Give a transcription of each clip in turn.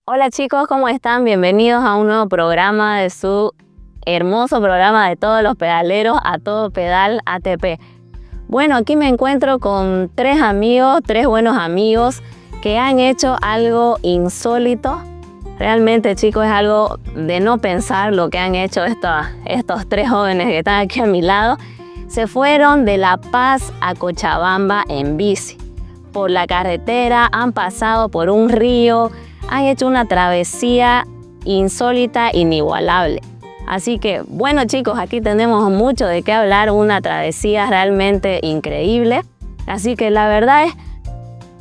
Hola chicos, ¿cómo están? Bienvenidos a un nuevo programa de su hermoso programa de todos los pedaleros a todo pedal ATP. Bueno, aquí me encuentro con tres buenos amigos que han hecho algo insólito. Realmente chicos es algo de no pensar lo que han hecho estos tres jóvenes que están aquí a mi lado. Se fueron de La Paz a Cochabamba en bici. Por la carretera, han pasado por un río, han hecho una travesía insólita, inigualable. Así que, bueno chicos, aquí tenemos mucho de qué hablar, una travesía realmente increíble. Así que la verdad es,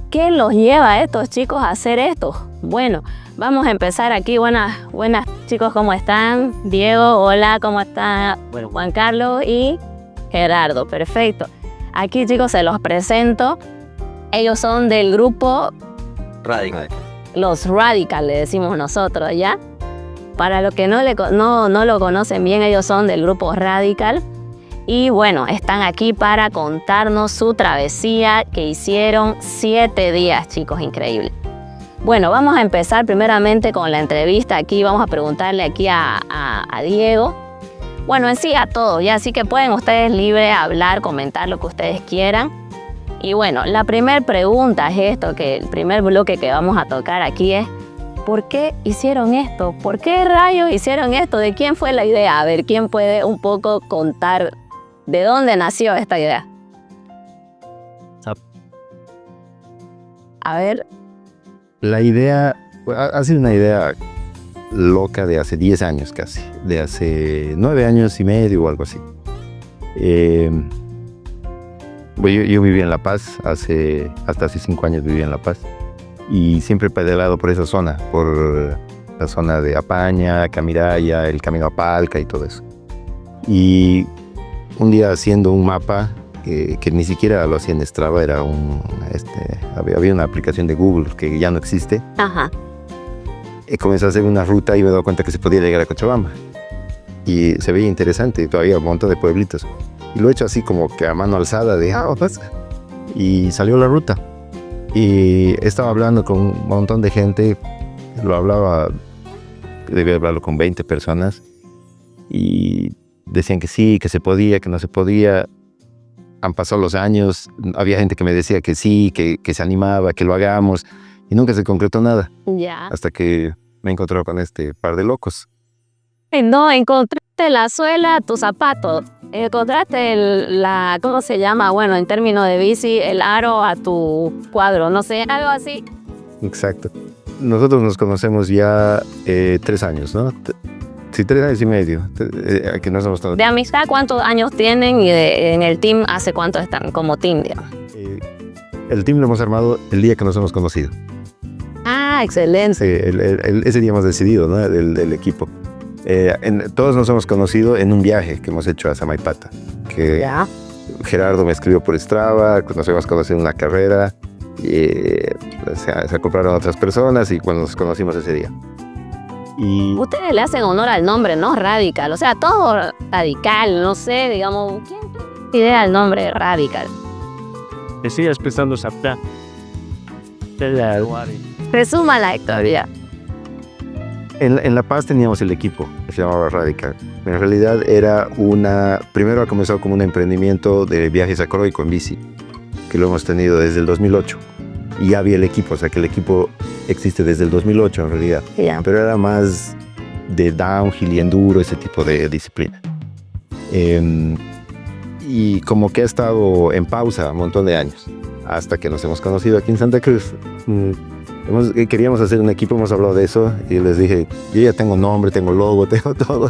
¿qué los lleva a estos chicos a hacer esto? Bueno, vamos a empezar aquí. Buenas chicos, ¿cómo están? Diego, hola, ¿cómo están? Bueno, Juan Carlos y Gerardo, perfecto. Aquí chicos se los presento. Ellos son del grupo Radical. Los Radical, le decimos nosotros, ¿ya? Para los que no lo conocen bien, ellos son del grupo Radical. Y bueno, están aquí para contarnos su travesía que hicieron 7 días, chicos, increíble. Bueno, vamos a empezar primeramente con la entrevista. Aquí vamos a preguntarle aquí a Diego. Bueno, en sí a todos, ¿ya? Así que pueden ustedes libre hablar, comentar lo que ustedes quieran. Y bueno, la primera pregunta es esto, que el primer bloque que vamos a tocar aquí es ¿por qué hicieron esto? ¿Por qué rayos hicieron esto? ¿De quién fue la idea? A ver, ¿quién puede un poco contar de dónde nació esta idea? A ver. La idea ha sido una idea loca de hace 10 años casi, de hace 9 años y medio o algo así. Yo viví en La Paz, hasta hace 5 años viví en La Paz y siempre he pedalado por esa zona, por la zona de Apaña, Camiraya, el camino a Palca y todo eso. Y un día haciendo un mapa que ni siquiera lo hacía en Strava, había una aplicación de Google que ya no existe. Ajá. Comencé a hacer una ruta y me he dado cuenta que se podía llegar a Cochabamba. Y se veía interesante, todavía un montón de pueblitos. Y lo he hecho así como que a mano alzada y salió la ruta. Y estaba hablando con un montón de gente, debía hablarlo con 20 personas. Y decían que sí, que se podía, que no se podía. Han pasado los años, había gente que me decía que sí, que se animaba, que lo hagamos. Y nunca se concretó nada. Ya. Hasta que me encontré con este par de locos. No, encontraste la suela a tu zapato. Encontraste ¿cómo se llama? Bueno, en términos de bici, el aro a tu cuadro, no sé, algo así. Exacto. Nosotros nos conocemos ya 3 años, ¿no? Sí, 3 años y medio. Que nos hemos estado... De amistad, ¿cuántos años tienen? Y en el team, ¿hace cuánto están como team, digamos? El team lo hemos armado el día que nos hemos conocido. Ah, excelente. Sí, ese día hemos decidido, ¿no? Del equipo. Todos nos hemos conocido en un viaje que hemos hecho a Samaipata. Que ya. Gerardo me escribió por Strava, nos hemos conocido en una carrera. Se acoplaron otras personas y cuando nos conocimos ese día. Y ustedes le hacen honor al nombre, ¿no? Radical. O sea, todo radical, no sé, digamos. ¿Quién tiene idea del nombre Radical? Estoy expresando Sapta. Resuma la historia. En La Paz teníamos el equipo que se llamaba Radical. En realidad primero ha comenzado como un emprendimiento de viajes a Coroico en bici, que lo hemos tenido desde el 2008. Y ya había el equipo, o sea que el equipo existe desde el 2008 en realidad. Yeah. Pero era más de downhill y enduro, ese tipo de disciplina. Y como que ha estado en pausa un montón de años, hasta que nos hemos conocido aquí en Santa Cruz. Queríamos hacer un equipo, hemos hablado de eso y les dije, yo ya tengo nombre, tengo logo, tengo todo,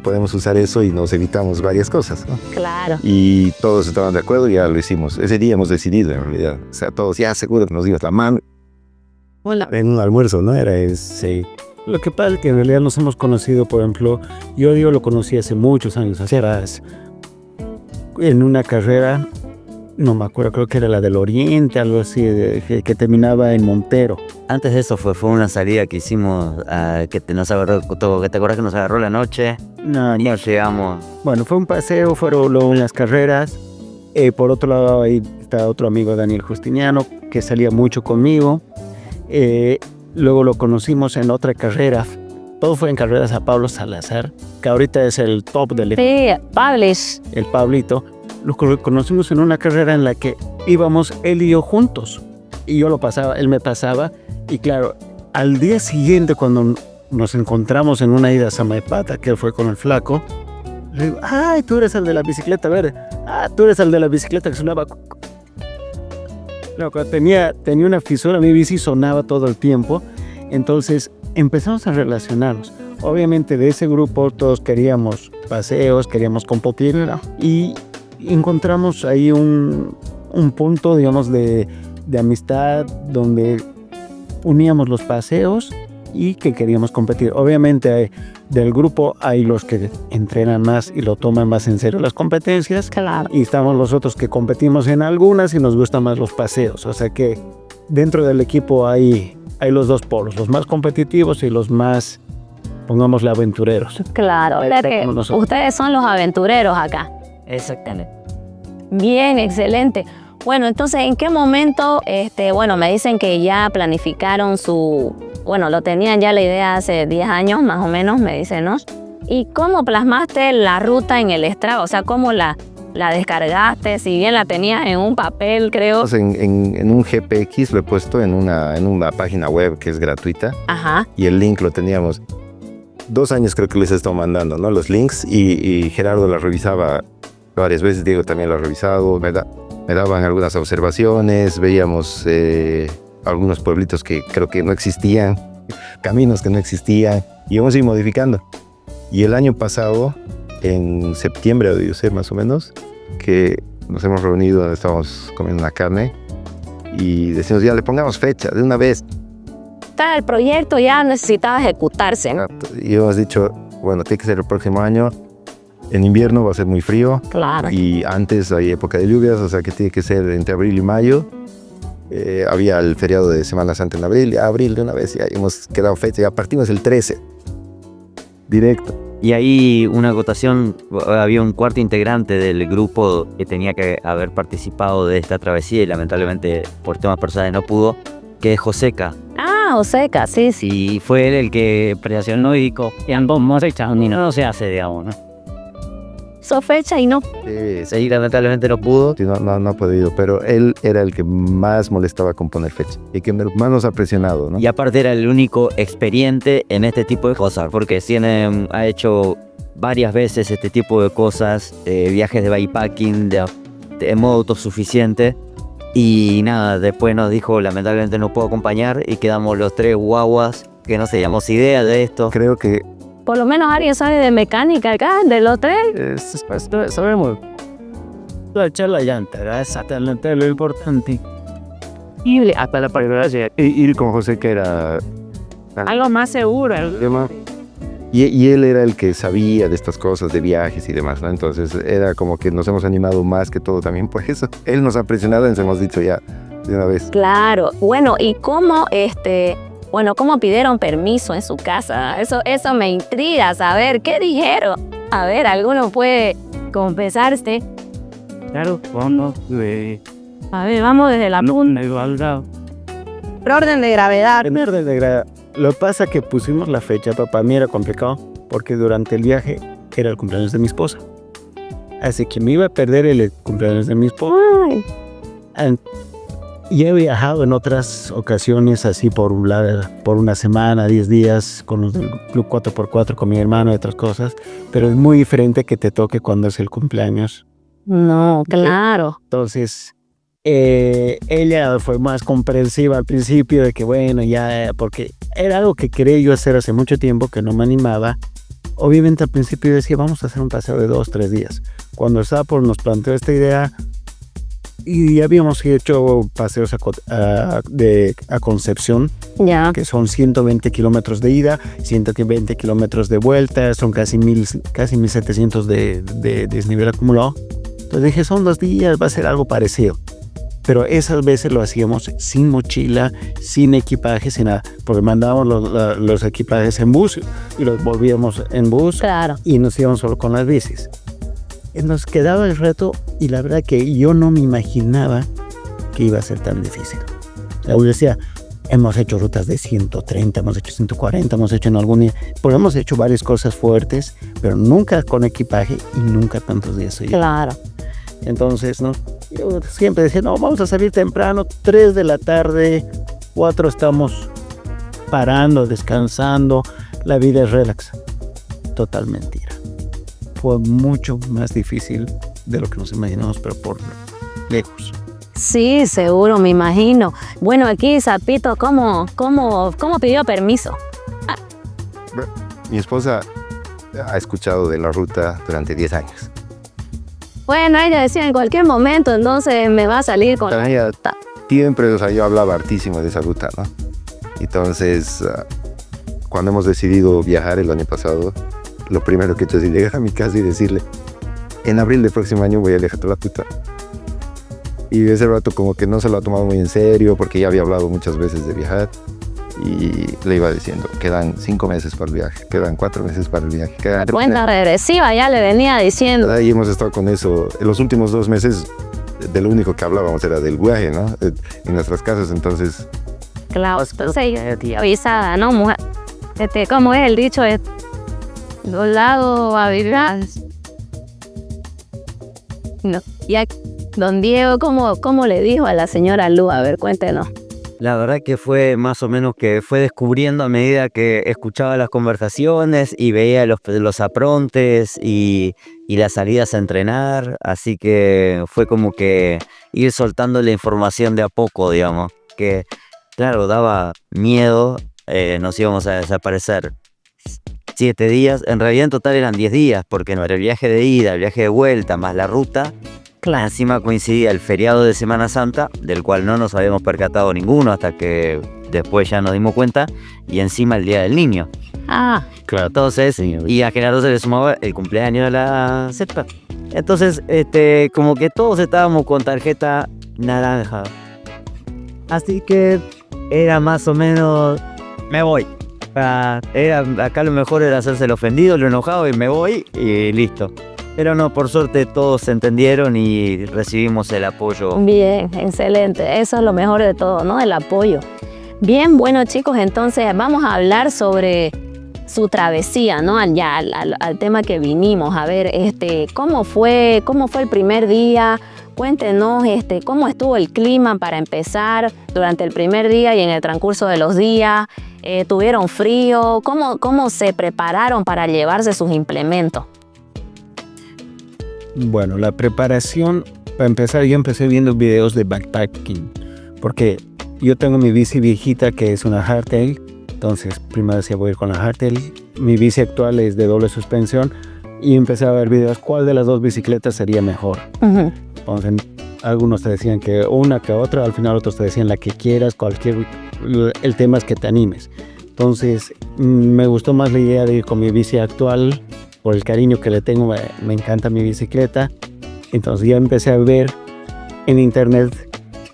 podemos usar eso y nos evitamos varias cosas, ¿no? Claro. Y todos estaban de acuerdo y ya lo hicimos. Ese día hemos decidido en realidad, o sea, todos ya seguro nos dimos la mano. Hola. En un almuerzo, ¿no? Sí. Lo que pasa es que en realidad nos hemos conocido, por ejemplo, yo lo conocí hace muchos años, en una carrera. No me acuerdo, creo que era la del Oriente, algo así, que terminaba en Montero. Antes de eso fue una salida que hicimos, que nos agarró, que te acuerdas que nos agarró la noche. No, Nos llegamos. Bueno, fue un paseo, fueron luego en las carreras. Por otro lado, ahí está otro amigo, Daniel Justiniano, que salía mucho conmigo. Luego lo conocimos en otra carrera. Todo fue en carreras a Pablo Salazar, que ahorita es el top del Sí, Publish. el Pablito. Lo conocimos en una carrera en la que íbamos él y yo juntos. Y yo lo pasaba, él me pasaba. Y claro, al día siguiente, cuando nos encontramos en una ida a Samaipata, que él fue con el flaco, le digo, ay, tú eres el de la bicicleta verde. Ah, tú eres el de la bicicleta que sonaba. Loco, tenía una fisura, mi bici sonaba todo el tiempo. Entonces empezamos a relacionarnos. Obviamente de ese grupo todos queríamos paseos, queríamos competir y encontramos ahí un punto, digamos, de amistad donde uníamos los paseos y que queríamos competir. Obviamente del grupo hay los que entrenan más y lo toman más en serio las competencias. Claro. Y estamos los otros que competimos en algunas y nos gustan más los paseos. O sea que dentro del equipo hay los dos polos, los más competitivos y los más, pongámosle, aventureros. Claro, es que Como nosotros. ustedes son los aventureros acá. Exactamente. Bien, excelente. Bueno, entonces, ¿en qué momento, bueno, me dicen que ya planificaron bueno, lo tenían ya la idea hace 10 años más o menos, me dicen, ¿no? ¿Y cómo plasmaste la ruta en el Strava? O sea, ¿cómo la descargaste? Si bien la tenías en un papel, creo. En un GPX lo he puesto en una página web que es gratuita Ajá. y el link lo teníamos. 2 años creo que les he estado mandando, ¿no? Los links y Gerardo la revisaba varias veces, Diego también lo ha revisado, me daban algunas observaciones, veíamos algunos pueblitos que creo que no existían, caminos que no existían y hemos ido modificando. Y el año pasado, en septiembre, debió ser más o menos, que nos hemos reunido, estábamos comiendo una carne y decimos, ya le pongamos fecha de una vez. Está el proyecto ya necesitaba ejecutarse, ¿no? Y hemos dicho, bueno, tiene que ser el próximo año. En invierno va a ser muy frío Claro. y antes hay época de lluvias, o sea que tiene que ser entre abril y mayo. Había el feriado de Semana Santa en abril de una vez, ya hemos quedado fecha, ya partimos el 13, directo. Y ahí una acotación, había un cuarto integrante del grupo que tenía que haber participado de esta travesía y lamentablemente por temas personales no pudo, que es Joseca. Ah, Oseca, sí, sí. Y fue él el que presionó y dijo, y ambos hemos echado ni no se hace, digamos, ¿no? Hizo fecha y no. Sí, lamentablemente no pudo. Sí, no ha podido, pero él era el que más molestaba con poner fecha y que más nos ha presionado, ¿no? Y aparte era el único experiente en este tipo de cosas, porque ha hecho varias veces este tipo de cosas, viajes de bikepacking, de modo autosuficiente. Y nada, después nos dijo, lamentablemente no puedo acompañar y quedamos los 3 guaguas que no teníamos idea de esto. Creo que Por lo menos alguien sabe de mecánica acá, de los 3. Sabemos echar la llanta, ¿verdad? Exactamente lo importante. Y Hasta la primera ir con José, que era algo más seguro. tema. Y él era el que sabía de estas cosas, de viajes y demás, ¿no? Entonces era como que nos hemos animado más que todo también por eso. Él nos ha presionado y nos hemos dicho ya de una vez. Claro. Bueno, ¿y cómo cómo pidieron permiso en su casa? Eso me intriga saber qué dijeron. A ver, ¿alguno puede confesarse? Claro, bueno, A ver, vamos desde la punta. Por orden de gravedad. Primer de Lo que pasa que pusimos la fecha, para mí era complicado, porque durante el viaje era el cumpleaños de mi esposa. Así que me iba a perder el cumpleaños de mi esposa. Ay, Y he viajado en otras ocasiones así por una semana, 10 días, con los del Club 4x4, con mi hermano y otras cosas, pero es muy diferente que te toque cuando es el cumpleaños. no, claro. Entonces, ella fue más comprensiva al principio de que bueno, ya, porque era algo que quería yo hacer hace mucho tiempo, que no me animaba. Obviamente al principio decía, vamos a hacer un paseo de 2-3 días. Cuando Sapo nos planteó esta idea, y habíamos hecho paseos a Concepción, Ya. que son 120 kilómetros de ida, 120 kilómetros de vuelta, son casi 1700 de desnivel acumulado. Entonces dije, son 2 días, va a ser algo parecido. Pero esas veces lo hacíamos sin mochila, sin equipaje, sin nada, porque mandábamos los equipajes en bus y los volvíamos en bus Claro. y nos íbamos solo con las bicis. Nos quedaba el reto y la verdad que yo no me imaginaba que iba a ser tan difícil. Yo decía, Hemos hecho rutas de 130, hemos hecho 140, hemos hecho en algún día, porque hemos hecho varias cosas fuertes, pero nunca con equipaje y nunca tantos días seguidos. Claro. Entonces, ¿no? Yo siempre decía, no, vamos a salir temprano, 3 de la tarde, 4 estamos parando, descansando, la vida es relax. Total mentira. Fue mucho más difícil de lo que nos imaginamos, pero por lejos. Sí, seguro, me imagino. Bueno, aquí Zapito, ¿cómo pidió permiso? Mi esposa ha escuchado de la ruta durante 10 años. Bueno, ella decía en cualquier momento, entonces me va a salir con... Ella siempre, o sea, yo hablaba hartísimo de esa ruta, ¿no? Entonces, cuando hemos decidido viajar el año pasado, lo primero que he hecho es llegar a mi casa y decirle, en abril del próximo año voy a viajar toda la ruta. Y ese rato como que no se lo ha tomado muy en serio porque ya había hablado muchas veces de viajar y le iba diciendo, quedan 5 meses para el viaje, quedan 4 meses para el viaje. Cuenta regresiva, ya le venía diciendo. Y hemos estado con eso. En los últimos 2 meses, de lo único que hablábamos era del viaje, ¿no? En nuestras casas, entonces... Claro, entonces yo avisada, ¿no, mujer? ¿Cómo es el dicho? Dos lados a vivir. No. Y aquí, don Diego, ¿cómo le dijo a la señora Lu? A ver, cuéntenos. La verdad que fue más o menos que fue descubriendo a medida que escuchaba las conversaciones y veía los aprontes y las salidas a entrenar, así que fue como que ir soltando la información de a poco, digamos, que claro, daba miedo, nos íbamos a desaparecer 7 días, en realidad en total eran 10 días, porque no era el viaje de ida, el viaje de vuelta, más la ruta. Claro. Encima coincidía el feriado de Semana Santa, del cual no nos habíamos percatado ninguno hasta que después ya nos dimos cuenta, y encima el Día del Niño. Ah, claro. Entonces, y a Gerardo se le sumaba el cumpleaños de la cepa. Entonces, como que todos estábamos con tarjeta naranja. Así que era más o menos, me voy. Acá lo mejor era hacerse el ofendido, lo enojado y me voy y listo. Pero no, por suerte todos se entendieron y recibimos el apoyo. Bien, excelente. Eso es lo mejor de todo, ¿no? El apoyo. Bien, bueno chicos, entonces vamos a hablar sobre su travesía, ¿no? Ya al tema que vinimos. A ver, ¿cómo fue el primer día? Cuéntenos cómo estuvo el clima para empezar durante el primer día y en el transcurso de los días. ¿Tuvieron frío? ¿Cómo se prepararon para llevarse sus implementos? Bueno, la preparación, para empezar, yo empecé viendo videos de backpacking, porque yo tengo mi bici viejita que es una hardtail, entonces primero decía voy a ir con la hardtail, mi bici actual es de doble suspensión y empecé a ver videos cuál de las dos bicicletas sería mejor. Uh-huh. Entonces, algunos te decían que una que otra, al final otros te decían la que quieras, el tema es que te animes. Entonces me gustó más la idea de ir con mi bici actual, por el cariño que le tengo, me encanta mi bicicleta. Entonces ya empecé a ver en internet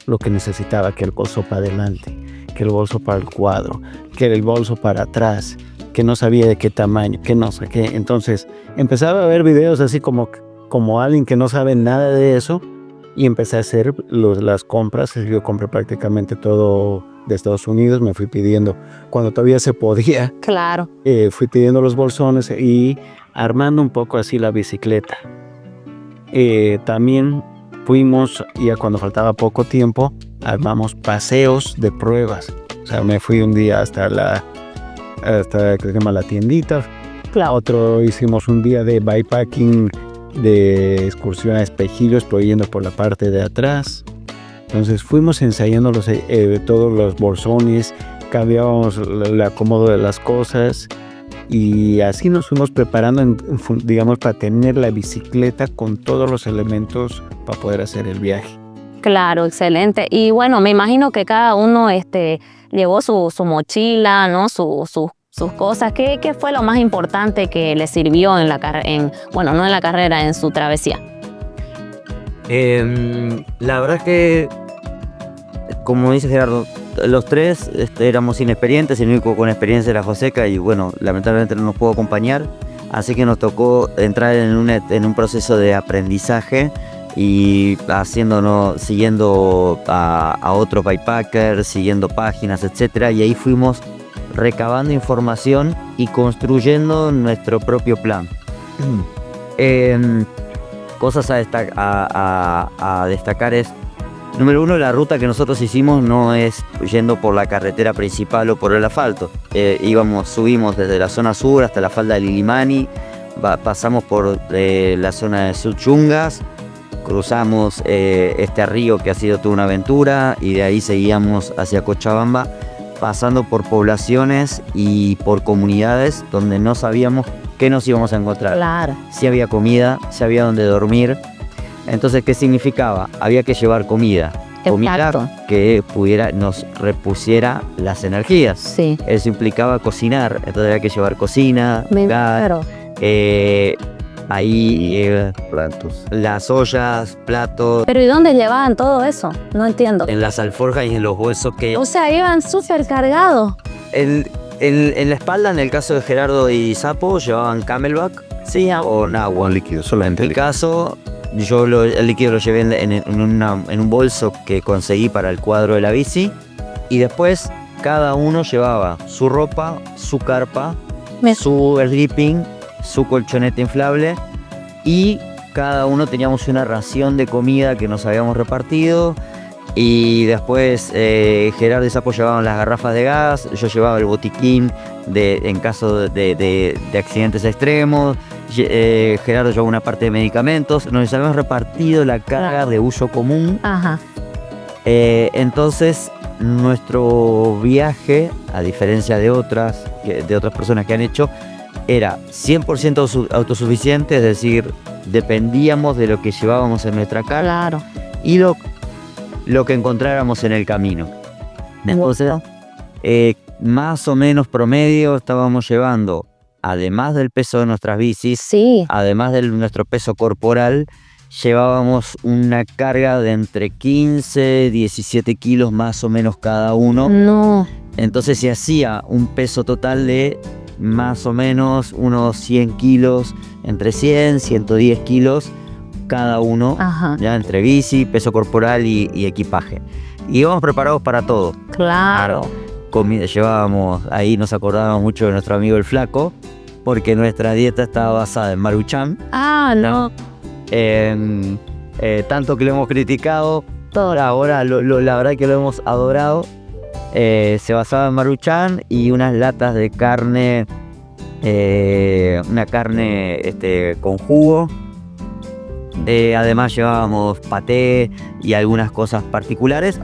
lo que necesitaba, que el bolso para adelante, que el bolso para el cuadro, que el bolso para atrás, que no sabía de qué tamaño, que no sé qué. Entonces empezaba a ver videos así como alguien que no sabe nada de eso y empecé a hacer las compras. Yo compré prácticamente todo de Estados Unidos, me fui pidiendo cuando todavía se podía. Claro. Fui pidiendo los bolsones y armando un poco así la bicicleta. También fuimos, ya cuando faltaba poco tiempo, armamos paseos de pruebas. O sea, me fui un día hasta que se llama la tiendita. Claro. Otro hicimos un día de bikepacking, de excursión a Espejillos, pero yendo por la parte de atrás. Entonces fuimos ensayando todos los bolsones, cambiábamos el acomodo de las cosas y así nos fuimos preparando, digamos, para tener la bicicleta con todos los elementos para poder hacer el viaje. Claro, excelente. Y bueno, me imagino que cada uno llevó su mochila, ¿no? Sus cosas. ¿Qué fue lo más importante que le sirvió en en su travesía? La verdad es que, como dice Gerardo, los tres éramos inexperientes, el único con experiencia era Joseca y bueno, lamentablemente no nos pudo acompañar, así que nos tocó entrar en un proceso de aprendizaje y siguiendo a otros bikepackers, siguiendo páginas, etcétera, y ahí fuimos recabando información y construyendo nuestro propio plan. Cosas a destacar es, número uno, la ruta que nosotros hicimos no es yendo por la carretera principal o por el asfalto. Subimos desde la zona sur hasta la falda del Illimani, pasamos por la zona de Suchungas, cruzamos este río que ha sido toda una aventura y de ahí seguíamos hacia Cochabamba, pasando por poblaciones y por comunidades donde no sabíamos qué nos íbamos a encontrar. Claro. Si había comida, si había donde dormir. Entonces, ¿qué significaba? Había que llevar comida. Exacto. Comida que nos repusiera las energías. Sí. Eso implicaba cocinar, entonces había que llevar cocina, Claro. Platos. las ollas, platos, Pero ¿y dónde llevaban todo eso? No entiendo. en las alforjas y en los huesos que... O sea, iban súper cargados. En la espalda, en el caso de Gerardo y Sapo, llevaban Camelback, sí, o Nahua. Un líquido, solamente En el caso, el líquido lo llevé en un bolso que conseguí para el cuadro de la bici, y después cada uno llevaba su ropa, su carpa, su sleeping, su colchoneta inflable, y cada uno teníamos una ración de comida que nos habíamos repartido. Y después Gerardo y Sapo llevaban las garrafas de gas, yo llevaba el botiquín en caso de accidentes extremos, Gerardo llevaba una parte de medicamentos, nos habíamos repartido la carga de uso común. Ajá. Entonces nuestro viaje, a diferencia de otras personas que han hecho, era 100% autosuficiente, es decir, dependíamos de lo que llevábamos en nuestra carga. Claro. Y lo que encontráramos en el camino. Entonces, más o menos promedio estábamos llevando, además del peso de nuestras bicis, Sí. además de nuestro peso corporal, llevábamos una carga de entre 15 y 17 kilos más o menos cada uno. No. Entonces se hacía un peso total de más o menos unos 100 kilos, entre 100 y 110 kilos cada uno, Ajá. ya entre bici, peso corporal y equipaje. Y íbamos preparados para todo. Claro. Comida llevábamos, ahí nos acordábamos mucho de nuestro amigo el Flaco, porque nuestra dieta estaba basada en Maruchan. Ah, no. Tanto que lo hemos criticado, Todo. ahora la verdad que lo hemos adorado. Se basaba en Maruchan y unas latas de carne, una carne con jugo. Además llevábamos paté y algunas cosas particulares.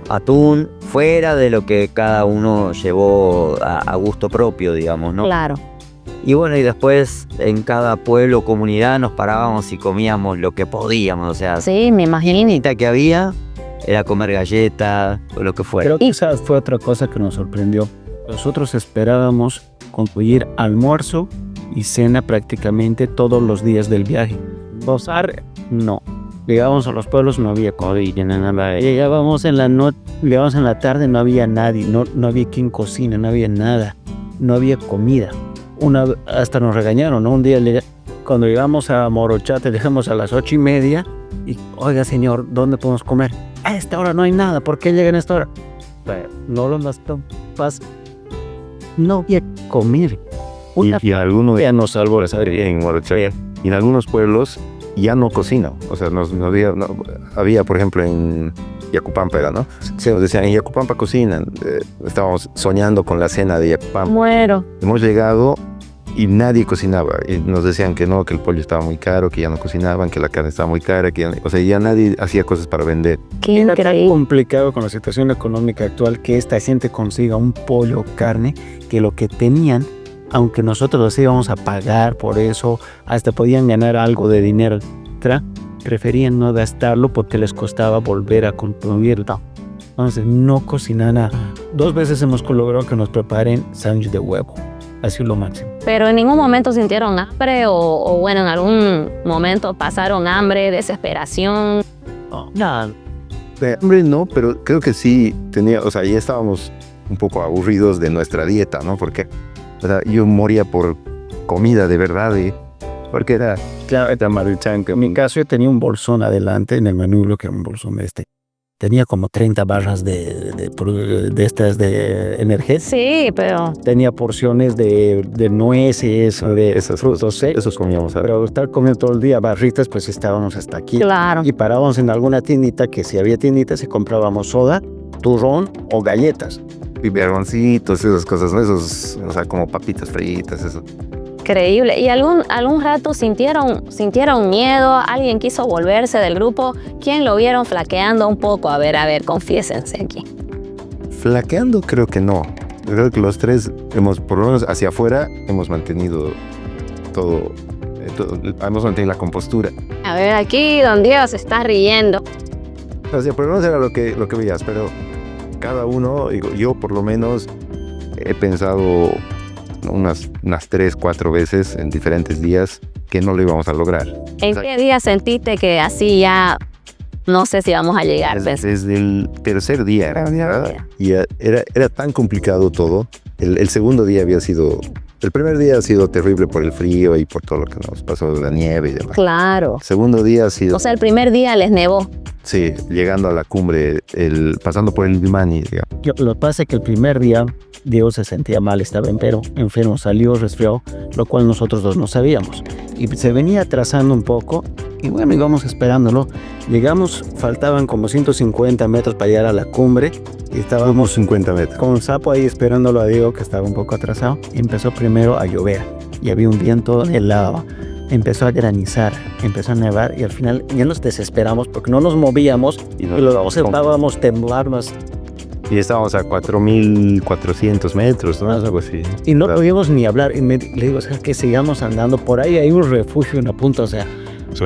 Atún, fuera de lo que cada uno llevó a gusto propio, digamos, ¿no? Claro. Y bueno, y después en cada pueblo o comunidad nos parábamos y comíamos lo que podíamos, o sea, Sí, me imagino. que había era comer galletas o lo que fuera. Pero quizás fue otra cosa que nos sorprendió. Nosotros esperábamos concluir almuerzo y cena prácticamente todos los días del viaje. Gozar, no. Llegábamos a los pueblos, no había comida, nada. Llegábamos en la tarde, no había nadie, no había quien cocine, no había nada, no había comida. Hasta nos regañaron, ¿no? Un día cuando llegamos a Morochate, dejamos a las 8:30 y, oiga señor, ¿dónde podemos comer? A esta hora no hay nada, ¿por qué llegan a esta hora? No las topas, no había comer. Y algunos Ya nos salvó esa en Morochate, y en algunos pueblos ya no cocinan. O sea, había, por ejemplo, en Yacupampa era, ¿no? Sí, nos decían, en Yacupampa cocinan. Estábamos soñando con la cena de Yacupampa. Muero. Hemos llegado y nadie cocinaba. Y nos decían que no, que el pollo estaba muy caro, que ya no cocinaban, que la carne estaba muy cara, o sea, ya nadie hacía cosas para vender. Qué Era increíble. complicado con la situación económica actual que esta gente consiga un pollo o carne, que lo que tenían, aunque nosotros los íbamos a pagar por eso, hasta podían ganar algo de dinero, etc., preferían no gastarlo porque les costaba volver a construirlo. Entonces no cocinan nada. 2 veces hemos logrado que nos preparen sándwich de huevo. Así lo máximo. Pero en ningún momento sintieron hambre o bueno, en algún momento pasaron hambre, desesperación. Nada. De hambre no, pero creo que sí tenía, o sea, ya estábamos un poco aburridos de nuestra dieta, ¿no? Porque, o sea, yo moría por comida de verdad porque era Claro, era Maruchanca. En mi caso, yo tenía un bolsón adelante en el manubrio, que era un bolsón Tenía como 30 barras de estas de energía. Sí, pero Tenía porciones de nueces, de esos frutos secos. esos comíamos. Pero estar comiendo todo el día barritas, pues estábamos hasta aquí. claro. Y parábamos en alguna tiendita, que si había tienditas, y comprábamos soda, turrón o galletas. Biberroncitos, esas cosas, ¿no? Esos, o sea, como papitas fritas, eso. Increíble. ¿Y algún rato sintieron miedo? ¿Alguien quiso volverse del grupo? ¿Quién lo vieron flaqueando un poco? A ver, confiésense aquí. Flaqueando creo que no. Creo que los tres por lo menos hacia afuera, hemos mantenido todo, hemos mantenido la compostura. A ver, aquí don Diego se está riendo. O sea, por lo menos era lo que veías, pero cada uno, digo, yo por lo menos he pensado unas 3, 4 veces en diferentes días que no lo íbamos a lograr. ¿En qué día sentiste que así ya no sé si vamos a llegar? Desde el tercer día y era tan complicado todo. El segundo día había sido... El primer día ha sido terrible por el frío y por todo lo que nos pasó de la nieve y demás. Claro. El segundo día ha sido... O sea, el primer día les nevó. Sí, llegando a la cumbre, pasando por el Illimani, digamos. Lo que pasa es que el primer día Diego se sentía mal, estaba enfermo, salió resfriado, lo cual nosotros dos no sabíamos. Y se venía atrasando un poco, y bueno, íbamos esperándolo. Llegamos, faltaban como 150 metros para llegar a la cumbre, y estábamos 50 metros. con un sapo ahí esperándolo a Diego, que estaba un poco atrasado. Y empezó primero a llover, y había un viento helado. Empezó a granizar, empezó a nevar, y al final ya nos desesperamos porque no nos movíamos y lo observábamos temblar más. Y estábamos a 4.400 metros, ¿no? Algo así. Y no podíamos ni hablar. Y le digo, o sea, que sigamos andando. Por ahí hay un refugio en la punta, o sea.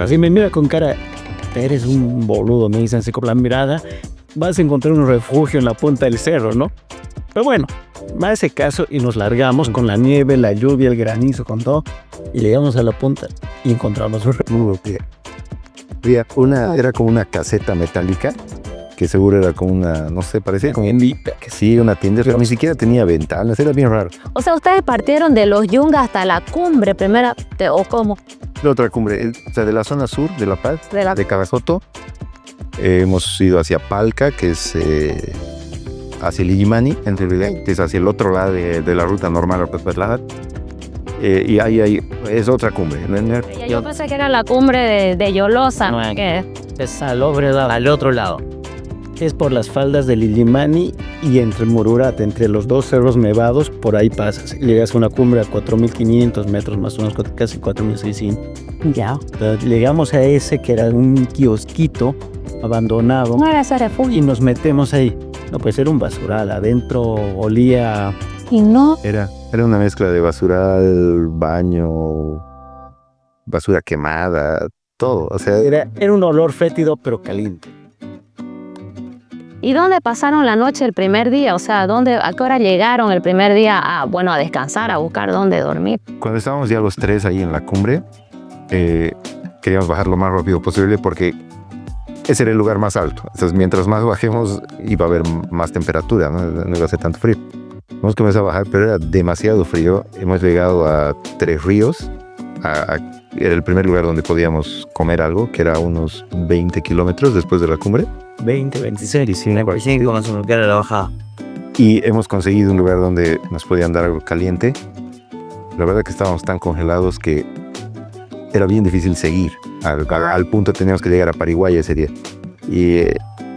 Así me mira con cara, eres un boludo, me dicen así con la mirada. Vas a encontrar un refugio en la punta del cerro, ¿no? Pero bueno, va a ese caso y nos largamos con la nieve, la lluvia, el granizo, con todo. Y llegamos a la punta y encontramos un refugio. Era como una caseta metálica, que seguro era como una, no sé, parecía como que sí, una tienda, pero ni siquiera tenía ventanas, era bien raro. O sea, ustedes partieron de los Yungas hasta la cumbre primera, ¿o cómo? La otra cumbre, o sea, de la zona sur de La Paz, de Cagazoto, hemos ido hacia Palca, que es hacia el Illimani, en realidad, que es hacia el otro lado de la ruta normal a Patlajat. Y ahí es otra cumbre. Yo pensé que era la cumbre de Yolosa, No, que es al otro lado. Es por las faldas del Illimani y entre Mururat, entre los dos cerros nevados, por ahí pasas. Llegas a una cumbre a 4.500 metros, más o menos, casi 4.600. ya. Llegamos a ese que era un kiosquito abandonado No era ese refugio. y nos metemos ahí. No, pues era un basural. Adentro olía... Y no. Era una mezcla de basural, baño, basura quemada, todo. O sea, Era un olor fétido, pero caliente. ¿Y dónde pasaron la noche el primer día? O sea, ¿a qué hora llegaron el primer día a descansar, a buscar dónde dormir? cuando estábamos ya los tres ahí en la cumbre, queríamos bajar lo más rápido posible porque ese era el lugar más alto. Entonces, mientras más bajemos, iba a haber más temperatura, no iba a ser tanto frío. Hemos comenzado a bajar, pero era demasiado frío. Hemos llegado a 3 ríos. Era el primer lugar donde podíamos comer algo, que era unos 20 kilómetros después de la cumbre. 20, 26. 45 más o menos que era la bajada. Y hemos conseguido un lugar donde nos podían dar algo caliente. La verdad que estábamos tan congelados que era bien difícil seguir. Al punto teníamos que llegar a Paraguay ese día. Y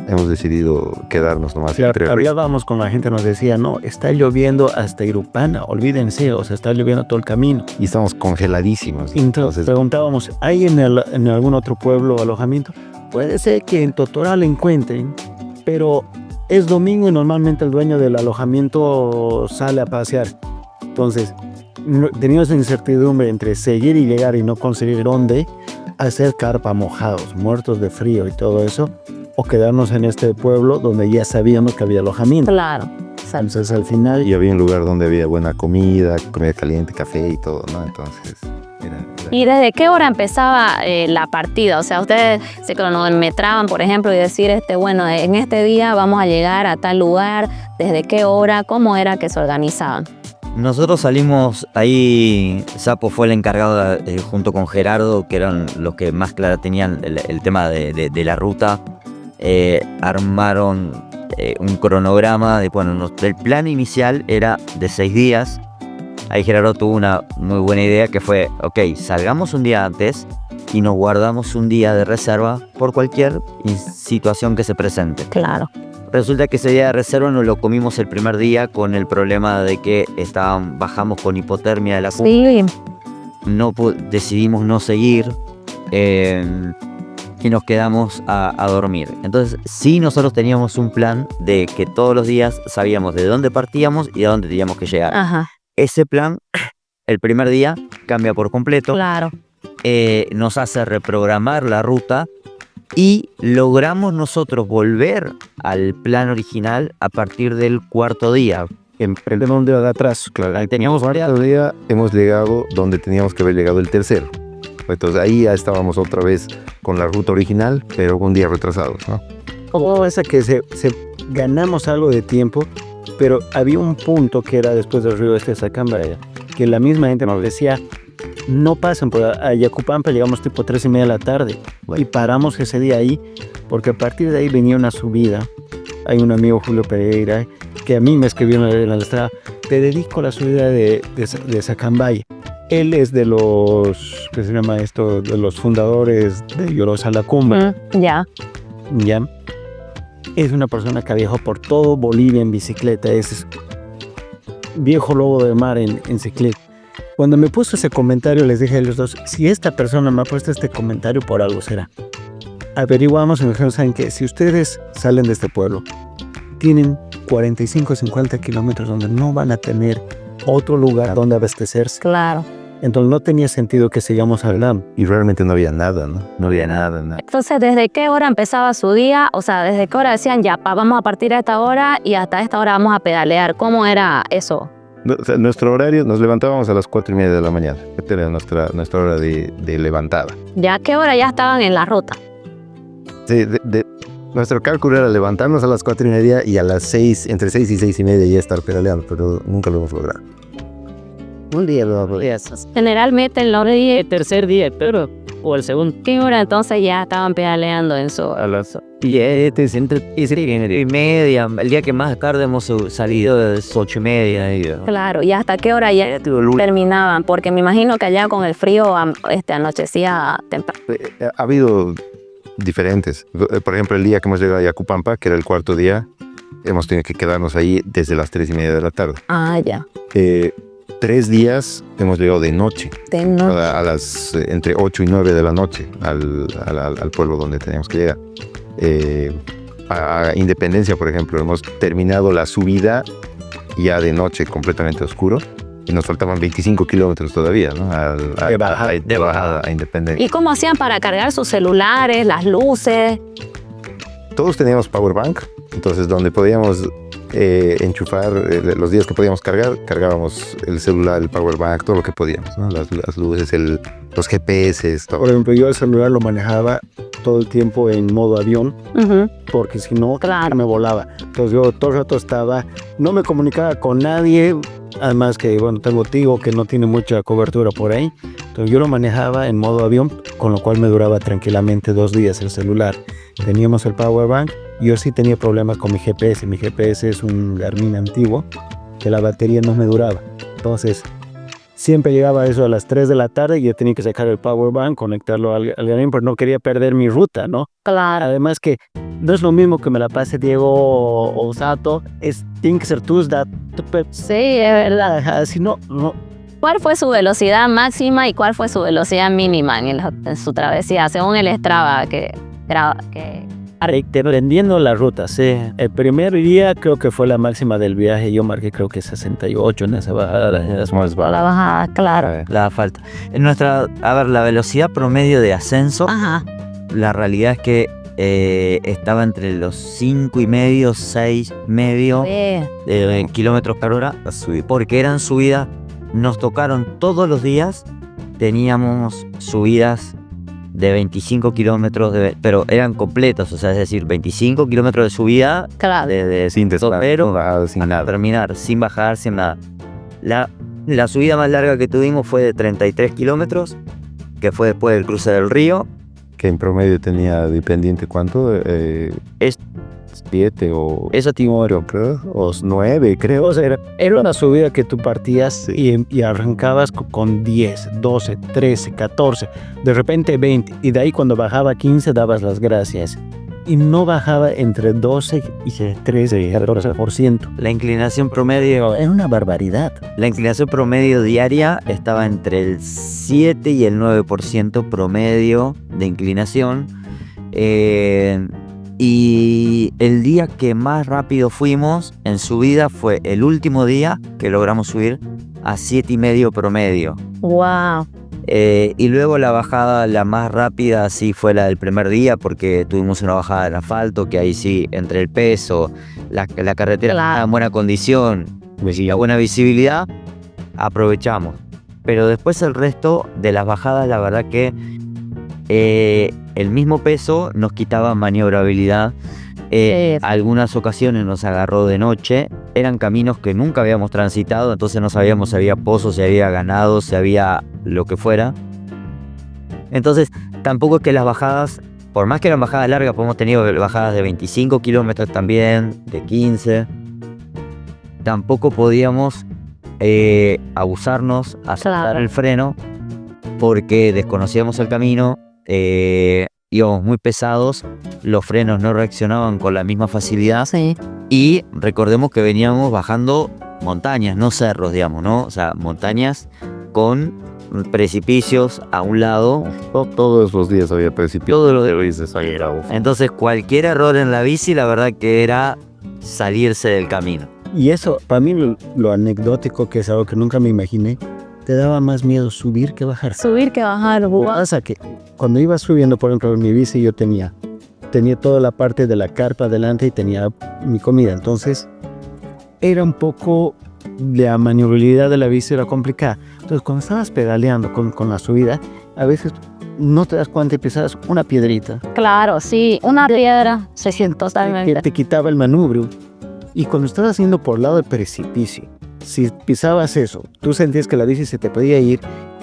hemos decidido quedarnos nomás. Hablábamos con la gente, nos decía, no, está lloviendo hasta Irupana, olvídense, o sea, está lloviendo todo el camino. Y estamos congeladísimos. Entonces preguntábamos, ¿hay en algún otro pueblo alojamiento? Puede ser que en Totoral encuentren, pero es domingo y normalmente el dueño del alojamiento sale a pasear. Entonces, teníamos incertidumbre entre seguir y llegar y no conseguir dónde, hacer carpa mojados, muertos de frío y todo eso, o quedarnos en este pueblo donde ya sabíamos que había alojamiento. Claro. Entonces al final... Y había un lugar donde había buena comida caliente, café y todo, ¿no? Entonces... ¿Y desde qué hora empezaba la partida? O sea, ustedes se cronometraban, por ejemplo, y decir, bueno, en este día vamos a llegar a tal lugar, ¿desde qué hora? ¿Cómo era que se organizaban? Nosotros salimos ahí, Sapo fue el encargado junto con Gerardo, que eran los que más claro tenían el tema de la ruta. Armaron un cronograma el plan inicial era de 6 días. Ahí Gerardo tuvo una muy buena idea que fue, ok, salgamos un día antes y nos guardamos un día de reserva por cualquier situación que se presente. Claro. Resulta que ese día de reserva nos lo comimos el primer día con el problema de que bajamos con hipotermia de la cumbre. Sí. Decidimos no seguir y nos quedamos a dormir. Entonces sí, nosotros teníamos un plan de que todos los días sabíamos de dónde partíamos y a dónde teníamos que llegar. Ajá. Ese plan, el primer día, cambia por completo. Claro. Nos hace reprogramar la ruta y logramos nosotros volver al plan original a partir del 4.º día. Emprendemos un día de atrás. Claro, teníamos varios días, hemos llegado donde teníamos que haber llegado el tercero. Entonces ahí ya estábamos otra vez con la ruta original, pero un día retrasados, ¿no? Como esa que ganamos algo de tiempo, pero había un punto que era después del río de Sacambaya, que la misma gente nos decía, no pasen por Ayacupampa, llegamos tipo 3:30 de la tarde y paramos ese día ahí, porque a partir de ahí venía una subida. Hay un amigo, Julio Pereira, que a mí me escribió en la estrada, te dedico a la subida de Sacambaya. Él es de los, ¿qué se llama esto? De los fundadores de Llorosa la Cumbre. Ya. Ya. Es una persona que viajó por todo Bolivia en bicicleta. Es viejo lobo de mar en bicicleta. Cuando me puso ese comentario, les dije a los dos, si esta persona me ha puesto este comentario, por algo será. Averiguamos y nos dijeron, ¿saben qué? Si ustedes salen de este pueblo, tienen 45 o 50 kilómetros donde no van a tener otro lugar donde abastecerse. Claro. Entonces no tenía sentido que sigamos hablando. Y realmente no había nada, ¿no? No había nada. Entonces, ¿desde qué hora empezaba su día? O sea, ¿desde qué hora decían, ya, vamos a partir a esta hora y hasta esta hora vamos a pedalear? ¿Cómo era eso? O sea, nuestro horario, nos levantábamos a las 4:30 de la mañana. Esta era nuestra hora de levantada. ¿Ya a qué hora ya estaban en la ruta? Sí, nuestro cálculo era levantarnos a las 4:30 y a las 6, entre 6 y 6:30 ya estar pedaleando, pero nunca lo hemos logrado. Un día lo podías. Generalmente en los días, el tercer día, pero o el segundo. ¿Qué hora entonces ya estaban pedaleando en su? A las 7:30. El día que más tarde hemos salido es 8:30. Claro, ¿y hasta qué hora ya terminaban? Porque me imagino que allá con el frío anochecía temprano. Ha habido diferentes. Por ejemplo, el día que hemos llegado a Ayacupampa, que era el 4.º día, hemos tenido que quedarnos ahí desde las 3:30 de la tarde. Ah, ya. 3 días hemos llegado de noche, De noche. a las entre 8 y 9 de la noche al pueblo donde teníamos que llegar. A Independencia, por ejemplo, hemos terminado la subida ya de noche, completamente oscuro, y nos faltaban 25 kilómetros todavía, ¿no? De bajada a Independencia. ¿Y cómo hacían para cargar sus celulares, las luces? Todos teníamos powerbank, entonces donde podíamos enchufar, los días que podíamos cargábamos el celular, el powerbank, todo lo que podíamos, ¿no? Las luces, los GPS, todo. Por ejemplo, yo el celular lo manejaba todo el tiempo en modo avión, porque si no, claro, me volaba. Entonces yo todo el rato no me comunicaba con nadie, además que, bueno, tengo tío que no tiene mucha cobertura por ahí. Entonces yo lo manejaba en modo avión, con lo cual me duraba tranquilamente 2 días el celular. Teníamos el powerbank. Yo sí tenía problemas con mi GPS. Mi GPS es un Garmin antiguo, que la batería no me duraba. Entonces, siempre llegaba eso a las 3 de la tarde y yo tenía que sacar el powerbank, conectarlo al Garmin, pero no quería perder mi ruta, ¿no? Claro. Además que no es lo mismo que me la pase Diego o Sato, tienen que ser tus datos. Sí, es verdad. Si no. ¿Cuál fue su velocidad máxima y cuál fue su velocidad mínima en su travesía, según el Strava que dependiendo la ruta, sí. El primer día creo que fue la máxima del viaje. Yo marqué creo que 68 en esa bajada. Es más baja. La bajada, claro. La falta. La velocidad promedio de ascenso, Ajá. La realidad es que estaba entre los 5,5, 6,5 kilómetros por hora, porque eran subidas, nos tocaron todos los días, teníamos subidas de 25 kilómetros, pero eran completos, o sea, es decir, 25 kilómetros de subida, Claro. sin desespero, sin nada. terminar, sin bajar, sin nada. La subida más larga que tuvimos fue de 33 kilómetros, que fue después del cruce del río. Que en promedio tenía de pendiente, ¿cuánto? Es 7 o Eso Timor, creo, o 9, creo. o sea, era una subida que tú partías y arrancabas con 10, 12, 13, 14, de repente 20, y de ahí cuando bajaba 15 dabas las gracias. Y no bajaba entre 12 y 13%. la inclinación promedio. Era una barbaridad. La inclinación promedio diaria estaba entre el 7 y el 9% promedio de inclinación. Y el día que más rápido fuimos en subida fue el último día que logramos subir a 7,5 promedio. Wow. Y luego la bajada, la más rápida, sí fue la del primer día, porque tuvimos una bajada del asfalto, que ahí sí, entre el peso, la carretera Claro. en buena condición y la buena visibilidad, aprovechamos. Pero después el resto de las bajadas, la verdad que el mismo peso nos quitaba maniobrabilidad. Algunas ocasiones nos agarró de noche, eran caminos que nunca habíamos transitado, entonces no sabíamos si había pozos, si había ganado, si había lo que fuera. Entonces tampoco es que las bajadas, por más que eran bajadas largas, pues hemos tenido bajadas de 25 kilómetros también, de 15. Tampoco podíamos abusarnos a soltar Claro. el freno, porque desconocíamos el camino, íbamos muy pesados, los frenos no reaccionaban con la misma facilidad. Sí. Y recordemos que veníamos bajando montañas, no cerros, digamos, ¿no? O sea, montañas con precipicios a un lado. Todos los días había precipitado. Todo lo de... Exagerado. Entonces, cualquier error en la bici, la verdad que era salirse del camino. Y eso, para mí, lo anecdótico, que es algo que nunca me imaginé, te daba más miedo subir que bajar. Subir que bajar. Lo que pasa que cuando iba subiendo, por ejemplo, en mi bici, yo tenía toda la parte de la carpa adelante y tenía mi comida. Entonces, era un poco, la maniobrabilidad de la bici era complicada. Entonces, cuando estabas pedaleando con la subida, a veces no te das cuenta y pisabas una piedrita Claro, sí. Una piedra se siente que totalmente. te quitaba el manubrio. Y cuando estabas haciendo por el lado del precipicio, si pisabas eso, tú sentías que la bici se te podía ir,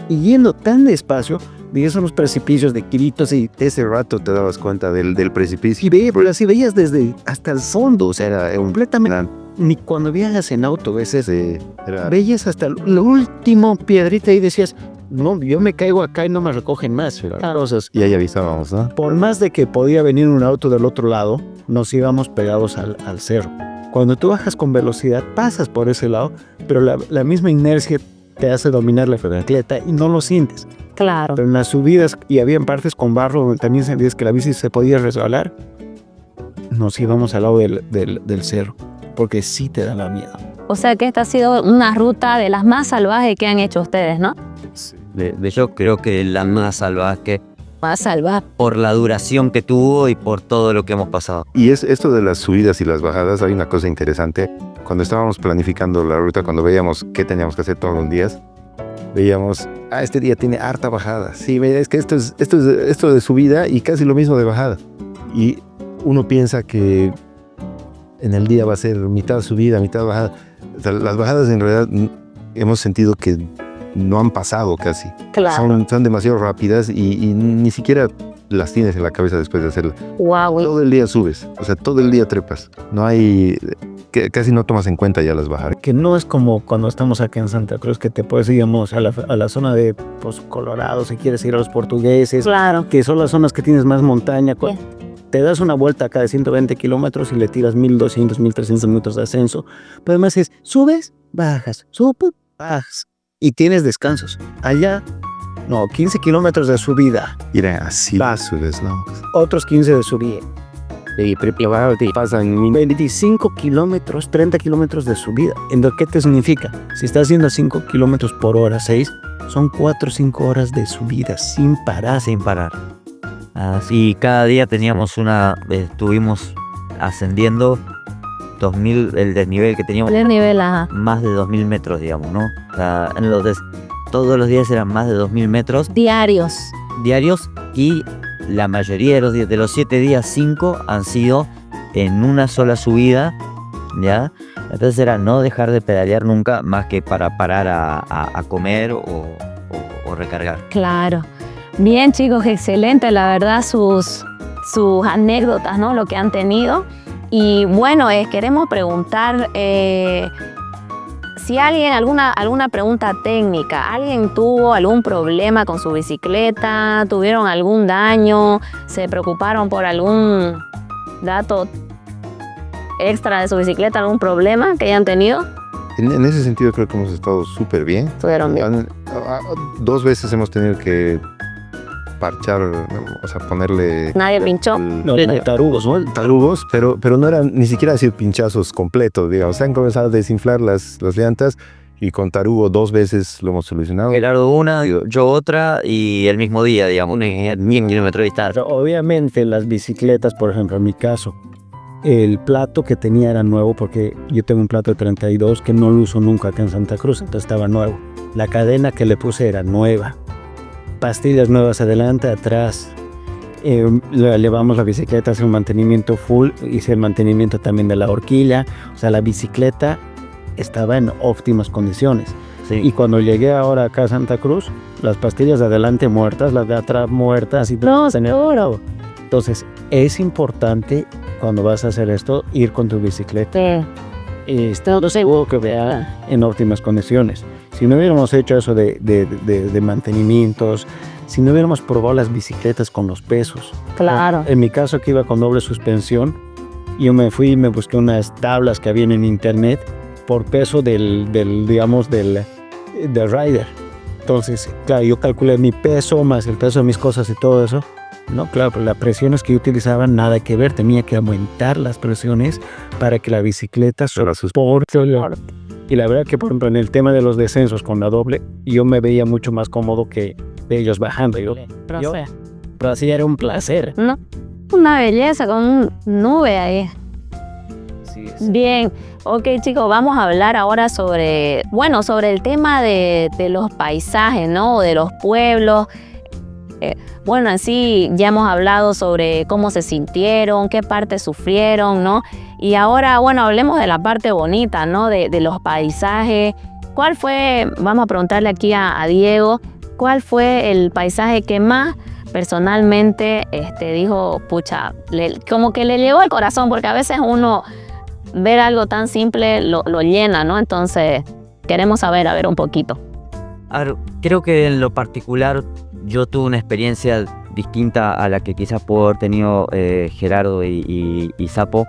y yendo tan despacio, veías unos precipicios de gritos y Ese rato te dabas cuenta del precipicio. pero así veías desde hasta el fondo, o sea, era completamente. Ni cuando viajas en auto, veces Era veías hasta el último piedrita y decías, no, yo me caigo acá y no me recogen más. Pero cosas. y ahí avisábamos, ¿no? Por más de que podía venir un auto del otro lado, nos íbamos pegados al cerro. Cuando tú bajas con velocidad, pasas por ese lado, pero la misma inercia te hace dominar la bicicleta y no lo sientes. Claro. Pero en las subidas, y había partes con barro donde también sentías que la bici se podía resbalar, nos íbamos al lado del cerro, porque sí te da la miedo. O sea que esta ha sido una ruta de las más salvajes que han hecho ustedes, ¿no? Yo creo que la más salvaje, Más salvaje. por la duración que tuvo y por todo lo que hemos pasado. Y esto de las subidas y las bajadas, hay una cosa interesante. Cuando estábamos planificando la ruta, cuando veíamos qué teníamos que hacer todos los días, veíamos, este día tiene harta bajada. Sí, es que esto de subida y casi lo mismo de bajada. Y uno piensa que en el día va a ser mitad subida, mitad bajada. O sea, las bajadas en realidad hemos sentido que no han pasado casi. Claro. Son demasiado rápidas y ni siquiera las tienes en la cabeza después de hacerlas. Wow. Todo el día subes, o sea, todo el día trepas. No hay, casi no tomas en cuenta ya las bajadas. Que no es como cuando estamos acá en Santa Cruz, que te puedes ir, digamos, a la zona de Colorado, si quieres ir a los portugueses, Claro. que son las zonas que tienes más montaña. Bien. Te das una vuelta acá de 120 kilómetros y le tiras 1200, 1300 metros de ascenso. Pero además es, subes, bajas, subes, bajas. Y tienes descansos. Allá, no, 15 kilómetros de subida, Irán así subes, ¿no? otros 15 de subida. Y pasan 25 kilómetros, 30 kilómetros de subida. ¿Qué te significa? Si estás haciendo 5 kilómetros por hora, 6, son 4 o 5 horas de subida sin parar. Sin parar. Así cada día teníamos estuvimos ascendiendo 2000, el desnivel que teníamos, El nivel, ajá. más de 2000 metros, digamos, ¿no? O sea, entonces, todos los días eran más de 2000 metros Diarios. diarios, y la mayoría de los días, de los 7 días, 5 han sido en una sola subida ¿ya? Entonces era no dejar de pedalear nunca más que para parar a comer o recargar. Claro. Bien, chicos, excelente, la verdad, sus anécdotas, ¿no? Lo que han tenido. Y bueno, queremos preguntar si alguien, alguna pregunta técnica, ¿alguien tuvo algún problema con su bicicleta? ¿Tuvieron algún daño? ¿Se preocuparon por algún dato extra de su bicicleta, algún problema que hayan tenido? En ese sentido creo que hemos estado súper bien. Estuvieron bien. 2 veces hemos tenido que parchar, o sea, ponerle... Nadie pinchó. No, tarugos, ¿no? Tarugos, pero no eran ni siquiera decir pinchazos completos, digamos. Se han comenzado a desinflar las llantas y con tarugo 2 veces lo hemos solucionado. Gerardo una, yo otra y el mismo día, digamos, 1 kilómetro de distancia. Obviamente las bicicletas, por ejemplo, en mi caso, el plato que tenía era nuevo porque yo tengo un plato de 32 que no lo uso nunca acá en Santa Cruz, entonces estaba nuevo. La cadena que le puse era nueva. Pastillas nuevas adelante, atrás. Llevamos la bicicleta a hacer un mantenimiento full, hice el mantenimiento también de la horquilla. O sea, la bicicleta estaba en óptimas condiciones. Sí. Y cuando llegué ahora acá a Santa Cruz, las pastillas de adelante muertas, las de atrás muertas. Y No, seguro. entonces, es importante cuando vas a hacer esto, ir con tu bicicleta. Sí. Estando seguro que vea en óptimas condiciones. Si no hubiéramos hecho eso de mantenimientos, si no hubiéramos probado las bicicletas con los pesos. Claro. En mi caso, que iba con doble suspensión, yo me fui y me busqué unas tablas que habían en internet por peso del rider. Entonces, claro, yo calculé mi peso más el peso de mis cosas y todo eso. No, claro, pero las presiones que yo utilizaba nada que ver, tenía que aumentar las presiones para que la bicicleta soporte. Y la verdad que, por ejemplo, en el tema de los descensos con la doble, yo me veía mucho más cómodo que ellos bajando. Pero así era un placer. No, una belleza con nube ahí. Sí, sí. Bien, ok chicos, vamos a hablar ahora sobre el tema de los paisajes, ¿no? De los pueblos. Bueno, así ya hemos hablado sobre cómo se sintieron, qué parte sufrieron, ¿no? Y ahora, bueno, hablemos de la parte bonita, ¿no? De los paisajes. ¿Cuál fue, vamos a preguntarle aquí a Diego, cuál fue el paisaje que más personalmente dijo, pucha, como que le llegó al corazón? Porque a veces uno ver algo tan simple lo llena, ¿no? Entonces, queremos saber, a ver un poquito. Creo que en lo particular yo tuve una experiencia distinta a la que quizás pudo haber tenido Gerardo y Sapo.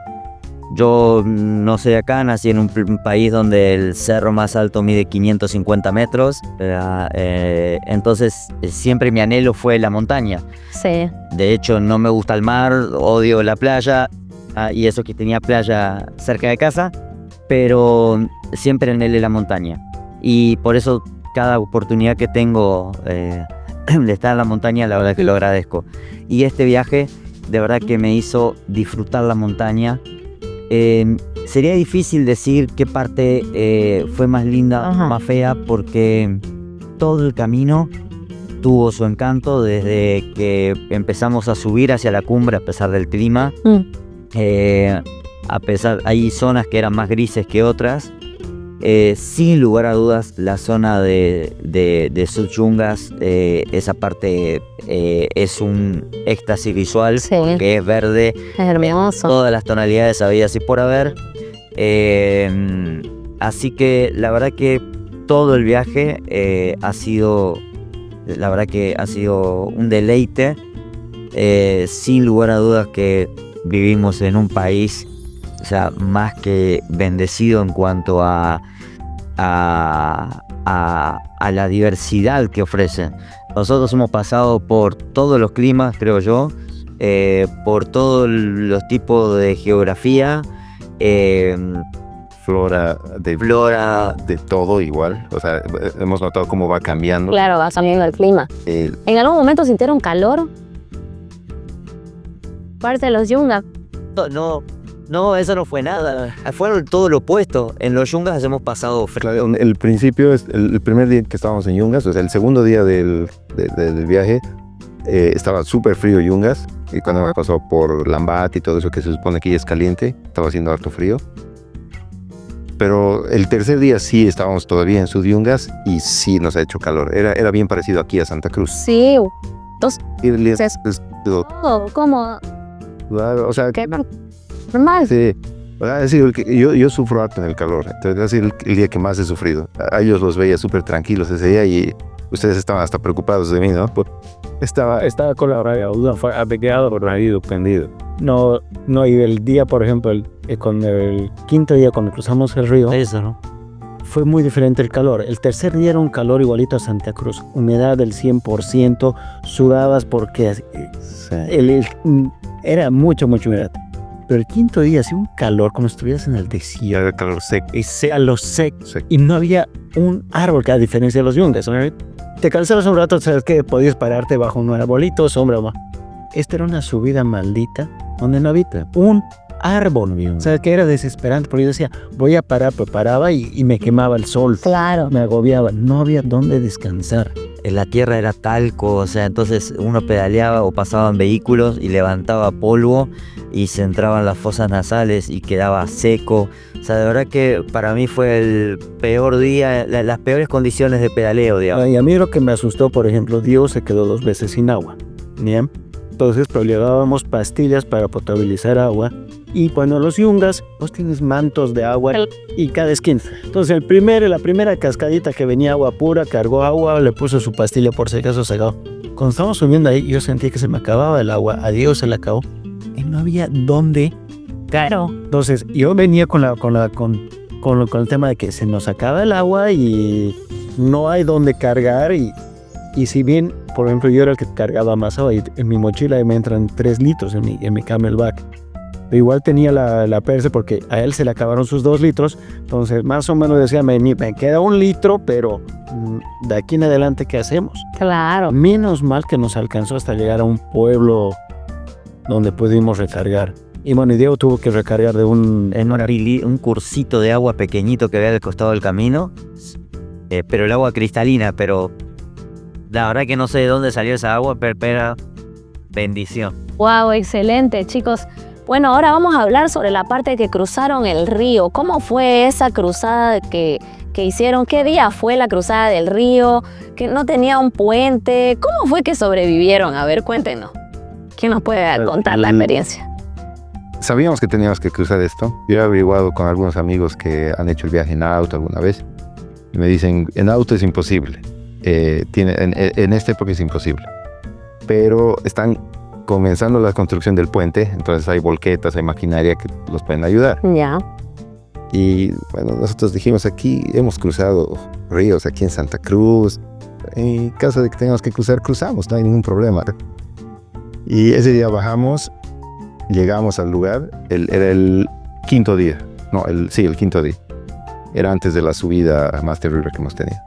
Yo no soy de acá, nací en un país donde el cerro más alto mide 550 metros, entonces siempre mi anhelo fue la montaña. Sí. De hecho, no me gusta el mar, odio la playa, y eso que tenía playa cerca de casa, pero siempre anhelé la montaña. Y por eso cada oportunidad que tengo de estar en la montaña, la verdad que lo agradezco. Y este viaje de verdad que me hizo disfrutar la montaña. Sería difícil decir qué parte fue más linda, más fea, porque todo el camino tuvo su encanto desde que empezamos a subir hacia la cumbre a pesar del clima. Hay zonas que eran más grises que otras. Sin lugar a dudas, la zona de Sus-Yungas, esa parte es un éxtasis visual, Sí. que es verde, Es hermoso. todas las tonalidades habidas y por haber. Así que la verdad que todo el viaje ha sido un deleite. Sin lugar a dudas que vivimos en un país, o sea, más que bendecido en cuanto a la diversidad que ofrecen. Nosotros hemos pasado por todos los climas, creo yo, por todos los tipos de geografía, Flora, de todo igual. O sea, hemos notado cómo va cambiando. Claro, va cambiando el clima. ¿En algún momento sintieron calor? Parte de los Yungas. No, eso no fue nada. Fueron todo lo opuesto. En los Yungas hemos pasado frío. Claro, el principio, el primer día que estábamos en Yungas, o sea, el segundo día del viaje, estaba súper frío Yungas. Y cuando me pasó por Lambat y todo eso que se supone que ya es caliente, estaba haciendo harto frío. Pero el tercer día sí estábamos todavía en Suyungas y sí nos ha hecho calor. Era bien parecido aquí a Santa Cruz. Sí, Todo, como o sea, que normal. sí. Ha sido yo sufro harto en el calor, entonces ha sido el día que más he sufrido. A ellos los veía súper tranquilos ese día y ustedes estaban hasta preocupados de mí, ¿no? Estaba con la rabia, fue apegado por marido, pendido. No, y el día, por ejemplo, con el quinto día cuando cruzamos el río, Eso, ¿no? fue muy diferente el calor. El tercer día era un calor igualito a Santa Cruz, humedad del 100%, sudabas porque era mucha humedad. Pero el quinto día hacía un calor como si estuvieras en el desierto. Y era calor seco. A lo seco. Y no había un árbol, que a diferencia de los yungas, ¿no? Te cansabas un rato, sabes que podías pararte bajo un arbolito, sombra o más. Esta era una subida maldita donde no había un árbol. O sea, que era desesperante porque yo decía, voy a parar, pero paraba y me quemaba el sol. Claro. Me agobiaba, no había dónde descansar. La tierra era talco, o sea, entonces uno pedaleaba o pasaban vehículos y levantaba polvo y se entraban las fosas nasales y quedaba seco. O sea, de verdad que para mí fue el peor día, las peores condiciones de pedaleo, digamos. Y a mí lo que me asustó, por ejemplo, Dios se quedó 2 veces sin agua. ¿Bien? Entonces, pero le dábamos pastillas para potabilizar agua. Y cuando los yungas, vos tienes mantos de agua y cada esquina. Entonces, la primera cascadita que venía agua pura, cargó agua, le puso su pastilla por si acaso se acabó. Cuando estábamos subiendo ahí, yo sentí que se me acababa el agua. A Dios se le acabó. Y no había dónde caer. Entonces, yo venía con el tema de que se nos acaba el agua y no hay dónde cargar. Y si bien, por ejemplo, yo era el que cargaba más agua y en mi mochila me entran 3 litros en mi camelback. Pero igual tenía la perse porque a él se le acabaron sus 2 litros. Entonces, más o menos decía, me queda 1 litro, pero de aquí en adelante, ¿qué hacemos? Claro. Menos mal que nos alcanzó hasta llegar a un pueblo donde pudimos recargar. Y bueno, y Diego tuvo que recargar de un cursito de agua pequeñito que había al costado del camino, pero el agua cristalina, pero la verdad que no sé de dónde salió esa agua, pero era bendición. Wow, excelente, chicos. Bueno, ahora vamos a hablar sobre la parte que cruzaron el río. ¿Cómo fue esa cruzada que hicieron? ¿Qué día fue la cruzada del río? ¿Que no tenía un puente? ¿Cómo fue que sobrevivieron? A ver, cuéntenos. ¿Quién nos puede contar la experiencia? Sabíamos que teníamos que cruzar esto. Yo he averiguado con algunos amigos que han hecho el viaje en auto alguna vez. Y me dicen, en auto es imposible. En esta época es imposible. Pero están comenzando la construcción del puente, entonces hay volquetas, hay maquinaria que los pueden ayudar. Ya. Y bueno, nosotros dijimos, aquí hemos cruzado ríos, aquí en Santa Cruz. En caso de que tengamos que cruzar, cruzamos, no hay ningún problema. Y ese día bajamos, llegamos al lugar, era el quinto día. El quinto día. Era antes de la subida más terrible que hemos tenido.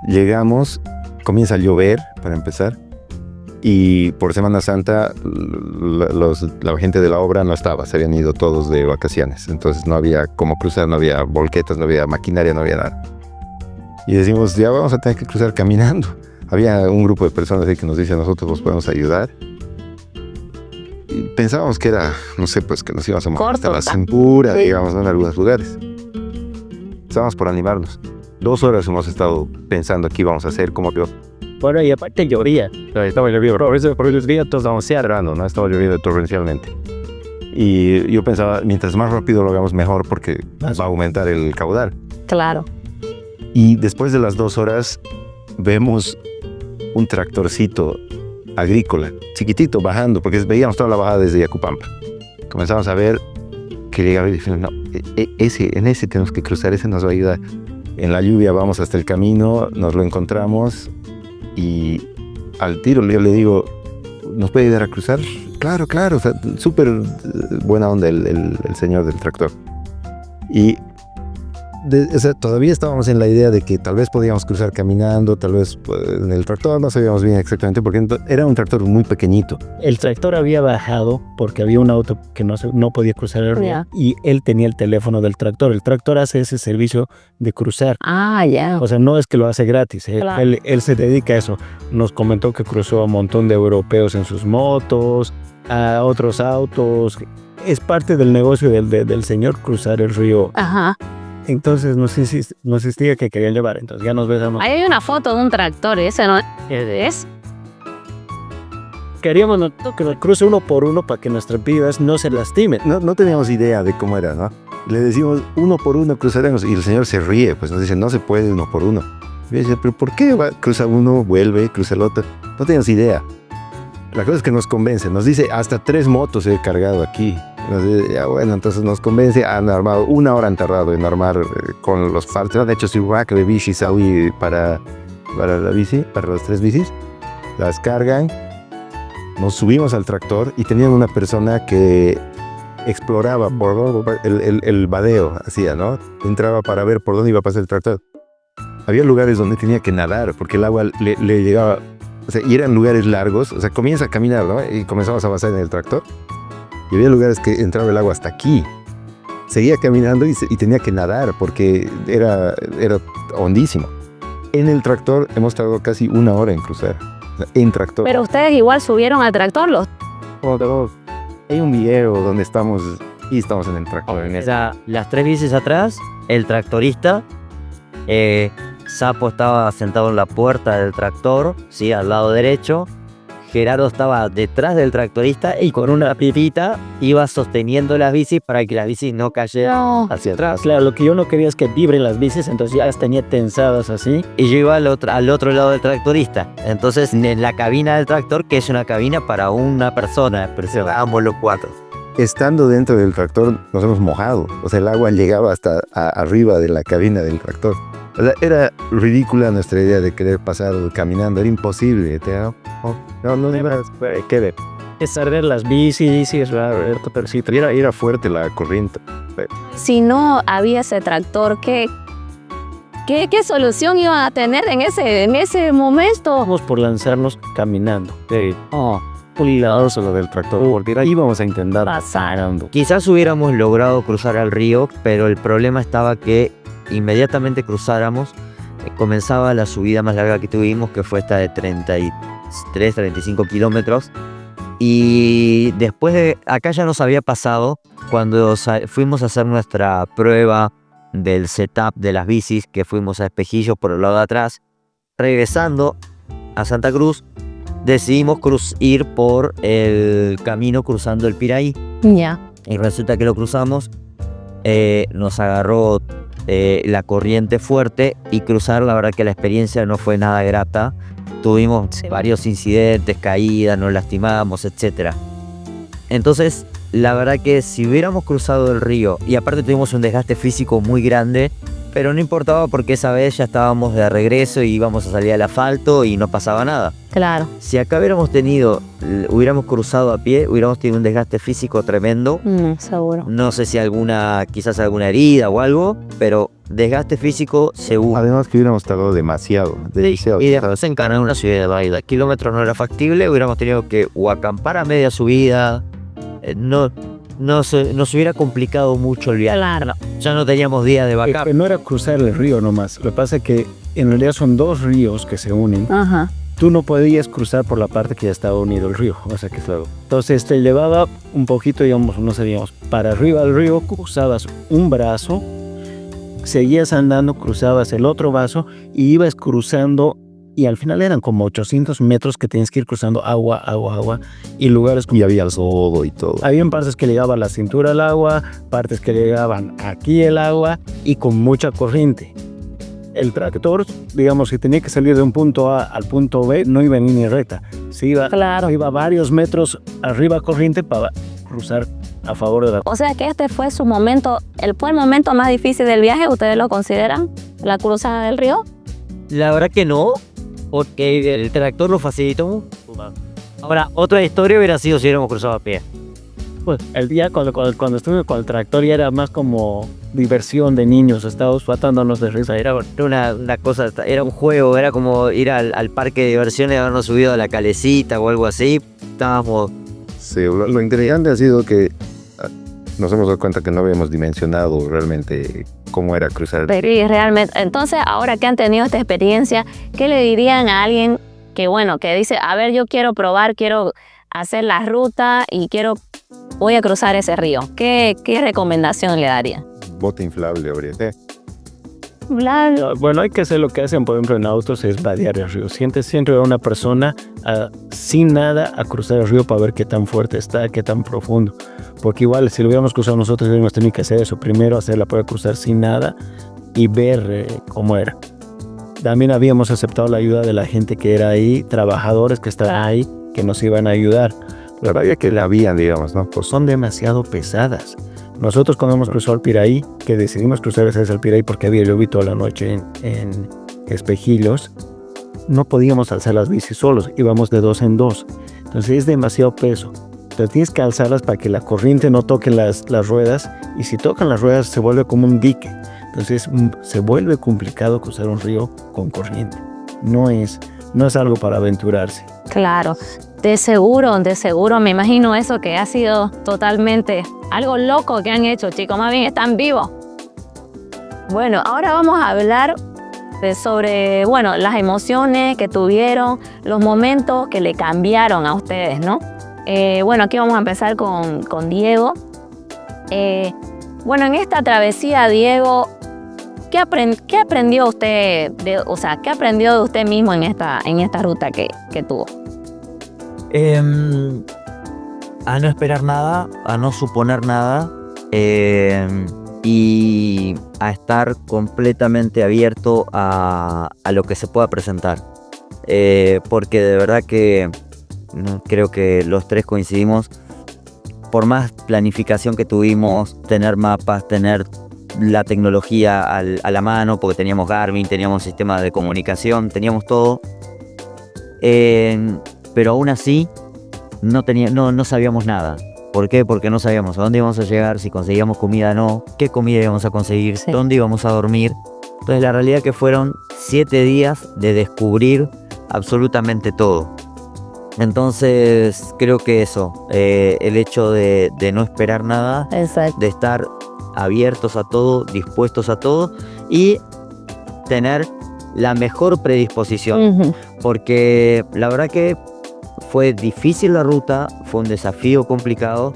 Llegamos, comienza a llover para empezar. Y por Semana Santa la gente de la obra no estaba, se habían ido todos de vacaciones. Entonces no había cómo cruzar, no había volquetas, no había maquinaria, no había nada. Y decimos, ya vamos a tener que cruzar caminando. Había un grupo de personas ahí que nos dice, nosotros los podemos ayudar. Y pensábamos que era, no sé, pues que nos íbamos a mojar hasta la cintura, digamos, ¿no? En algunos lugares. Estábamos por animarnos. 2 horas hemos estado pensando qué íbamos a hacer, cómo que... Bueno, y aparte llovía. Estaba lloviendo, por los vientos estábamos cerrando, ¿no? Estaba lloviendo torrencialmente. Y yo pensaba, mientras más rápido lo hagamos mejor porque va a aumentar el caudal. Claro. Y después de las 2 horas vemos un tractorcito agrícola, chiquitito, bajando, porque veíamos toda la bajada desde Yacupampa. Comenzamos a ver que llegaba y dijimos, no, en ese tenemos que cruzar, ese nos va a ayudar. En la lluvia vamos hasta el camino, nos lo encontramos. Y al tiro yo le digo, ¿nos puede ayudar a cruzar? Claro, o sea, súper buena onda el señor del tractor. Y o sea, todavía estábamos en la idea de que tal vez podíamos cruzar caminando, tal vez en el tractor, no sabíamos bien exactamente, porque era un tractor muy pequeñito. El tractor había bajado porque había un auto que no podía cruzar el río y él tenía el teléfono del tractor. El tractor hace ese servicio de cruzar. Ah, ya. O sea, no es que lo hace gratis, Claro. Él se dedica a eso. Nos comentó que cruzó a un montón de europeos en sus motos, a otros autos. Es parte del negocio del señor cruzar el río. Ajá. Entonces nos insistía que querían llevar, entonces ya nos besamos. Ahí hay una foto de un tractor, ese no es. Queríamos que nos cruce uno por uno para que nuestras vidas no se lastimen. No teníamos idea de cómo era, ¿no? Le decimos uno por uno cruzaremos y el señor se ríe, pues nos dice no se puede uno por uno. Y yo decía, pero ¿por qué? Cruza uno, vuelve, cruza el otro. No teníamos idea. La cosa es que nos convence, nos dice hasta 3 motos he cargado aquí. Nos dice, ya bueno, entonces nos convence, han armado 1 hora han tardado en armar con los partes. Han hecho su rack de bicis ahí para la bici, para las 3 bicis. Las cargan, nos subimos al tractor y tenían una persona que exploraba por el vadeo, hacía, ¿no? Entraba para ver por dónde iba a pasar el tractor. Había lugares donde tenía que nadar porque el agua le llegaba, o sea, y eran lugares largos, o sea, comienza a caminar, ¿no? Y comenzamos a avanzar en el tractor. Y había lugares que entraba el agua hasta aquí. Seguía caminando y tenía que nadar porque era hondísimo. En el tractor hemos tardado casi 1 hora en cruzar. O sea, en tractor. Pero ustedes igual subieron al tractor, Hay un video donde estamos en el tractor. Las 3 bicis atrás, el tractorista, Sapo estaba sentado en la puerta del tractor, sí, al lado derecho. Gerardo estaba detrás del tractorista y con una pipita iba sosteniendo las bicis para que las bicis no cayeran hacia atrás. Claro, lo que yo no quería es que vibren las bicis, entonces ya las tenía tensadas así. Y yo iba al otro lado del tractorista. Entonces, en la cabina del tractor, que es una cabina para una persona, pero estábamos los 4. Estando dentro del tractor nos hemos mojado. O sea, el agua llegaba hasta arriba de la cabina del tractor. O sea, era ridícula nuestra idea de querer pasar caminando. Era imposible. No ¿Qué de? Es arder las bicis, pero sí. Era fuerte la corriente. Si no había ese tractor, ¿qué solución iban a tener en ese momento? Vamos por lanzarnos caminando. Cuidadoso lo del tractor, porque íbamos a intentar pasando. Quizás hubiéramos logrado cruzar al río, pero el problema estaba que inmediatamente cruzáramos, comenzaba la subida más larga que tuvimos, que fue esta de 35 kilómetros. Y después de acá ya nos había pasado cuando fuimos a hacer nuestra prueba del setup de las bicis, que fuimos a Espejillos por el lado de atrás. Regresando a Santa Cruz, decidimos ir por el camino cruzando el Piraí. Ya. Y resulta que lo cruzamos, nos agarró la corriente fuerte y cruzar, la verdad que la experiencia no fue nada grata. Tuvimos varios incidentes, caídas, nos lastimamos, etc. Entonces, la verdad que si hubiéramos cruzado el río, y aparte tuvimos un desgaste físico muy grande, pero no importaba porque esa vez ya estábamos de regreso y íbamos a salir al asfalto y no pasaba nada. Claro. Si acá hubiéramos cruzado a pie, hubiéramos tenido un desgaste físico tremendo. Seguro. No sé si quizás alguna herida o algo, pero desgaste físico seguro. Además que hubiéramos tardado demasiado. Y después encarnar una subida de 20 kilómetros no era factible, hubiéramos tenido que o acampar a media subida, nos hubiera complicado mucho el viaje. Claro. Ya no teníamos días de backup. No era cruzar el río nomás. Lo que pasa es que en realidad son 2 ríos que se unen. Ajá. Tú no podías cruzar por la parte que ya estaba unido el río. O sea que luego. Entonces te llevaba un poquito, digamos, no sé, digamos, para arriba del río, cruzabas un brazo, seguías andando, cruzabas el otro brazo y ibas cruzando. Y al final eran como 800 metros que tenías que ir cruzando agua, y lugares como... Y había lodo y todo. Habían partes que llegaban a la cintura el agua, partes que llegaban aquí el agua y con mucha corriente. El tractor, digamos, si tenía que salir de un punto A al punto B, no iba en línea recta. Se iba, iba varios metros arriba corriente para cruzar a favor de la... O sea que este fue su momento, fue el momento más difícil del viaje, ¿ustedes lo consideran? ¿La cruzada del río? La verdad que no, porque el tractor lo facilitó. Ahora, otra historia hubiera sido si hubiéramos cruzado a pie. Pues el día cuando estuve con el tractor ya era más como diversión de niños, estábamos matándonos de risa. Era una cosa, era un juego, era como ir al parque de diversiones, habernos subido a la calecita o algo así. Estábamos... Sí, lo interesante ha sido que nos hemos dado cuenta que no habíamos dimensionado realmente cómo era cruzar. Pero y realmente, entonces, ahora que han tenido esta experiencia, ¿qué le dirían a alguien que dice, a ver, yo quiero probar, quiero hacer la ruta y voy a cruzar ese río? ¿Qué recomendación le daría? Bote inflable, habría. Blanco. Bueno, hay que hacer lo que hacen, por ejemplo, en autos, es vadear el río. Sientes siempre a una persona sin nada a cruzar el río para ver qué tan fuerte está, qué tan profundo. Porque igual, si lo hubiéramos cruzado nosotros, hubiéramos tenido que hacer eso. Primero, hacer la prueba de cruzar sin nada y ver cómo era. También habíamos aceptado la ayuda de la gente que era ahí, trabajadores que estaban ahí, que nos iban a ayudar. La rabia que la habían, digamos, ¿no? Pues son demasiado pesadas. Nosotros cuando hemos cruzado el Piraí, que decidimos cruzar ese el Piraí porque había llovido toda la noche en Espejilos, no podíamos alzar las bicis solos, íbamos de 2 en 2. Entonces es demasiado peso. Entonces tienes que alzarlas para que la corriente no toque las ruedas, y si tocan las ruedas se vuelve como un dique. Entonces se vuelve complicado cruzar un río con corriente. No es algo para aventurarse. Claro, de seguro, me imagino eso que ha sido totalmente algo loco que han hecho, chicos, más bien están vivos. Bueno, ahora vamos a hablar sobre, bueno, las emociones que tuvieron, los momentos que le cambiaron a ustedes, ¿no? Bueno, aquí vamos a empezar con Diego. Bueno, en esta travesía, Diego, ¿qué aprendió usted, qué aprendió de usted mismo en esta ruta que tuvo? A no esperar nada, a no suponer nada, y a estar completamente abierto a lo que se pueda presentar. Porque de verdad que creo que los tres coincidimos, por más planificación que tuvimos, tener mapas, tener la tecnología a la mano, porque teníamos Garmin, teníamos sistemas de comunicación, teníamos todo, pero aún así no sabíamos nada. ¿Por qué? Porque no sabíamos a dónde íbamos a llegar, si conseguíamos comida o no, qué comida íbamos a conseguir, Sí. dónde íbamos a dormir. Entonces la realidad es que fueron 7 días de descubrir absolutamente todo. Entonces creo que eso, el hecho de no esperar nada, Exacto. de estar abiertos a todo, dispuestos a todo y tener la mejor predisposición. Porque la verdad que fue difícil la ruta, fue un desafío complicado.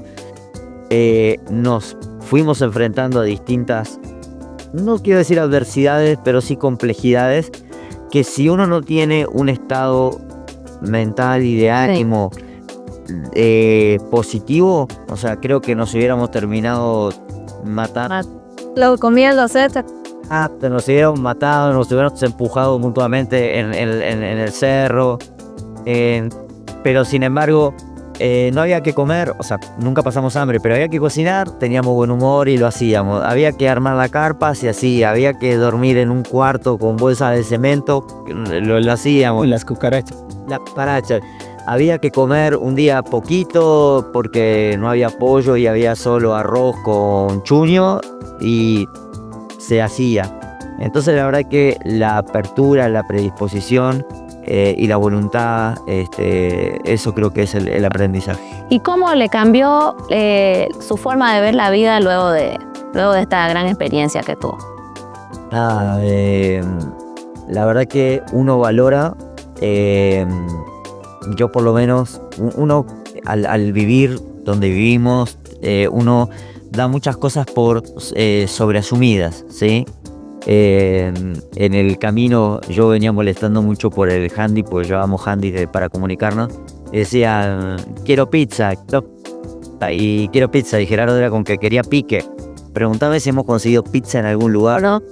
Nos fuimos enfrentando a distintas, no quiero decir adversidades, pero sí complejidades, que si uno no tiene un estado mental y de ánimo positivo, o sea, creo que nos hubiéramos terminado matando. Lo comiendo, ¿cierto? Nos hubiéramos matado, nos hubiéramos empujado mutuamente en el cerro. Pero sin embargo, no había que comer, o sea, nunca pasamos hambre, pero había que cocinar, teníamos buen humor y lo hacíamos. Había que armar la carpa, se hacía, había que dormir en un cuarto con bolsas de cemento, lo hacíamos. Las cucarachas. La paracha. Había que comer un día poquito porque no había pollo y había solo arroz con chuño y se hacía. Entonces la verdad que la apertura, la predisposición y la voluntad, eso creo que es el aprendizaje. ¿Y cómo le cambió su forma de ver la vida luego de esta gran experiencia que tuvo? La verdad que uno valora, yo por lo menos, uno al vivir donde vivimos, uno da muchas cosas por sobreasumidas, ¿sí? En el camino yo venía molestando mucho por el handy, pues llevábamos handy para comunicarnos. Decía, quiero pizza, y quiero pizza, y Gerardo era con que quería pique. Preguntaba si hemos conseguido pizza en algún lugar, ¿No?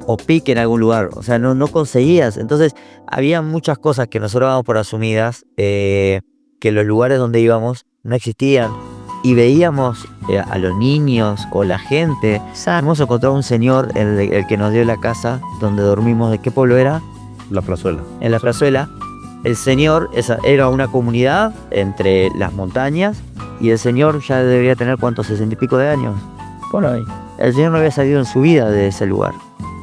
o pique en algún lugar, o sea, no conseguías. Entonces había muchas cosas que nosotros dábamos por asumidas, que los lugares donde íbamos no existían. Y veíamos a los niños o la gente. Hemos encontrado un señor, el que nos dio la casa donde dormimos. ¿De qué pueblo era? La plazuela. En la plazuela. El señor era una comunidad entre las montañas, y el señor ya debería tener, ¿cuántos? 60 y pico de años. Por ahí. El señor no había salido en su vida de ese lugar.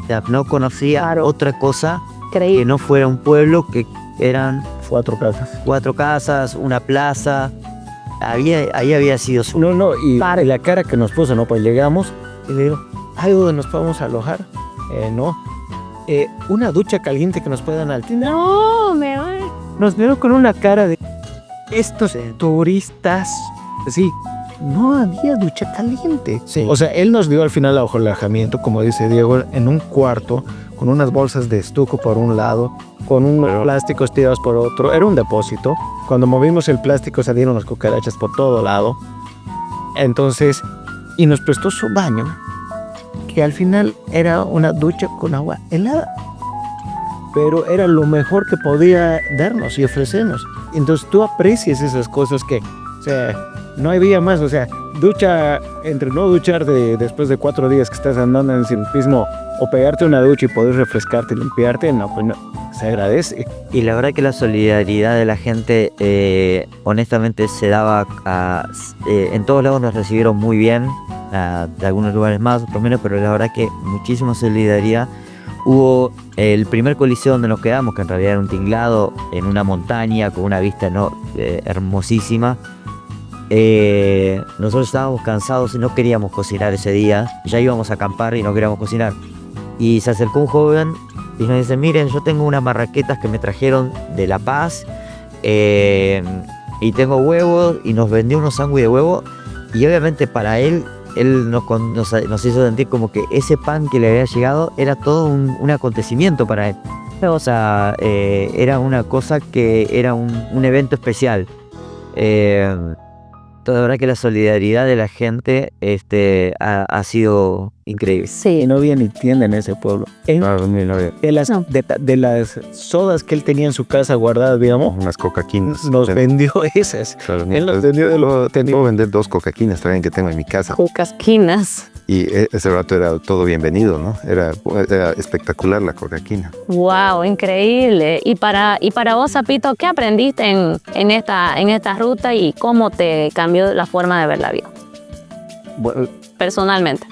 O sea, no conocía otra cosa que no fuera un pueblo, que eran 4 casas. 4 casas, una plaza. Ahí había sido su... No, y la cara que nos puso, ¿no? Pues llegamos y le digo, ¿hay donde nos podemos alojar? No. Una ducha caliente que nos puedan alquilar. No, me voy. Nos vieron con una cara de estos turistas. Sí, no había ducha caliente. Sí. O sea, él nos dio al final el alojamiento, como dice Diego, en un cuarto, con unas bolsas de estuco por un lado, con unos plásticos tirados por otro. Era un depósito. Cuando movimos el plástico salieron las cucarachas por todo lado. Entonces, y nos prestó su baño, que al final era una ducha con agua helada. Pero era lo mejor que podía darnos y ofrecernos. Entonces tú aprecias esas cosas que, o sea, no había más. O sea, ducha, entre no ducharte después de 4 días que estás andando en el ciclismo, o pegarte una ducha y poder refrescarte y limpiarte, no, pues no, se agradece. Y la verdad que la solidaridad de la gente, honestamente, se daba en todos lados. Nos recibieron muy bien, de algunos lugares más, otros menos, pero la verdad que muchísima solidaridad. Hubo el primer coliseo donde nos quedamos, que en realidad era un tinglado en una montaña con una vista hermosísima. Nosotros estábamos cansados y no queríamos cocinar ese día. Ya íbamos a acampar y no queríamos cocinar. Y se acercó un joven y nos dice: miren, yo tengo unas marraquetas que me trajeron de La Paz, y tengo huevos, y nos vendió unos sándwiches de huevo. Y obviamente para él nos hizo sentir como que ese pan que le había llegado era todo un acontecimiento para él. O sea, era una cosa que era un evento especial. La verdad que la solidaridad de la gente ha sido increíble. Sí. Y no había ni tienda en ese pueblo. No había. De las sodas que él tenía en su casa guardadas, digamos, Unas cocaquinas. nos vendió esas. Claro, Él nos vendió de lo puedo vender 2 cocaquinas también que tengo en mi casa. Casquinas. Y ese rato era todo bienvenido, ¿no? Era espectacular la cocaquina. Wow, increíble. Y para vos, Zapito, ¿qué aprendiste en esta ruta y cómo te cambió la forma de ver la vida? Bueno, Personalmente.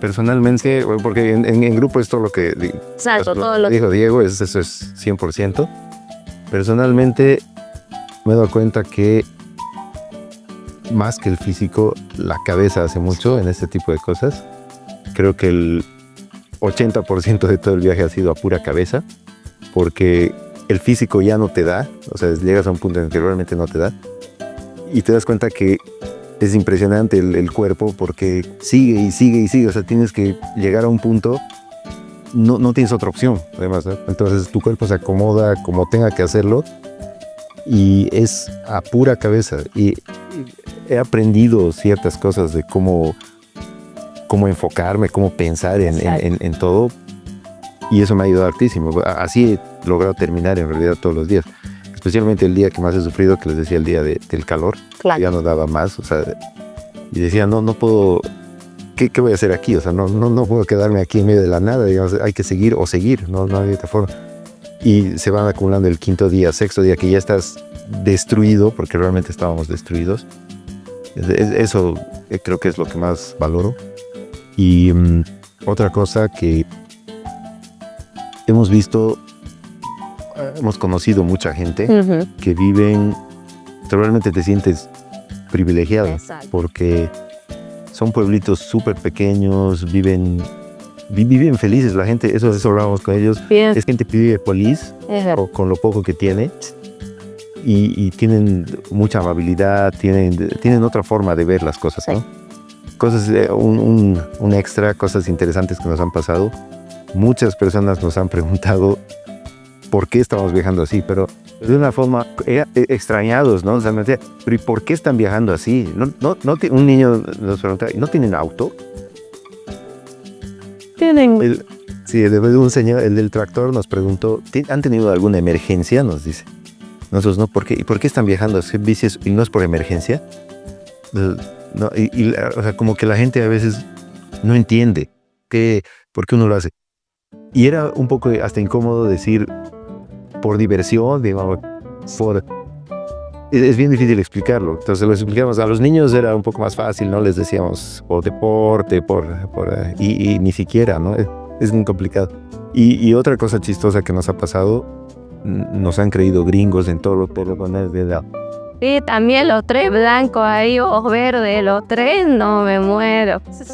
personalmente, porque en grupo es todo lo que Exacto, todo lo que... dijo Diego, eso es 100%. Personalmente me he dado cuenta que más que el físico, la cabeza hace mucho en este tipo de cosas. Creo que el 80% de todo el viaje ha sido a pura cabeza, porque el físico ya no te da, o sea, llegas a un punto en el que realmente no te da, y te das cuenta que es impresionante el cuerpo, porque sigue y sigue y sigue, o sea, tienes que llegar a un punto, no tienes otra opción, además, ¿no? Entonces tu cuerpo se acomoda como tenga que hacerlo, y es a pura cabeza, y he aprendido ciertas cosas de cómo enfocarme, cómo pensar en todo, y eso me ha ayudado hartísimo. Así he logrado terminar en realidad todos los días, especialmente el día que más he sufrido, que les decía, el día del calor. Claro. Ya no daba más, o sea, y decía, no puedo, ¿qué voy a hacer aquí? O sea, no puedo quedarme aquí en medio de la nada, digamos, hay que seguir, no hay otra forma. Y se van acumulando el 5.º día, 6.º día, que ya estás destruido, porque realmente estábamos destruidos. Eso creo que es lo que más valoro. Y otra cosa que hemos conocido mucha gente que viven, realmente te sientes privilegiado. Exacto. Porque son pueblitos súper pequeños, viven felices la gente, eso hablábamos con ellos. Bien. Es gente que vive feliz o con lo poco que tiene, y tienen mucha amabilidad, tienen otra forma de ver las cosas, ¿no? Sí. Cosas, un extra, cosas interesantes que nos han pasado. Muchas personas nos han preguntado por qué estamos viajando así, pero de una forma extrañados, ¿no? O sea, me decía, pero ¿y por qué están viajando así? Un niño nos pregunta, ¿no tienen auto? Tienen... Sí, un señor, el del tractor, nos preguntó, ¿han tenido alguna emergencia? Nos dice. Nosotros, no, ¿por qué? ¿Y por qué están viajando así? Dices, ¿y no es por emergencia? No, o sea, como que la gente a veces no entiende por qué uno lo hace. Y era un poco hasta incómodo decir por diversión, digamos, es bien difícil explicarlo. Entonces lo explicamos a los niños, era un poco más fácil, ¿no? Les decíamos por deporte, y ni siquiera, ¿no? Es muy complicado. Y otra cosa chistosa que nos ha pasado, nos han creído gringos en todo lo que poner de edad. Sí, también los 3 blancos ahí, ojos verdes, los 3, no me muero. Sí,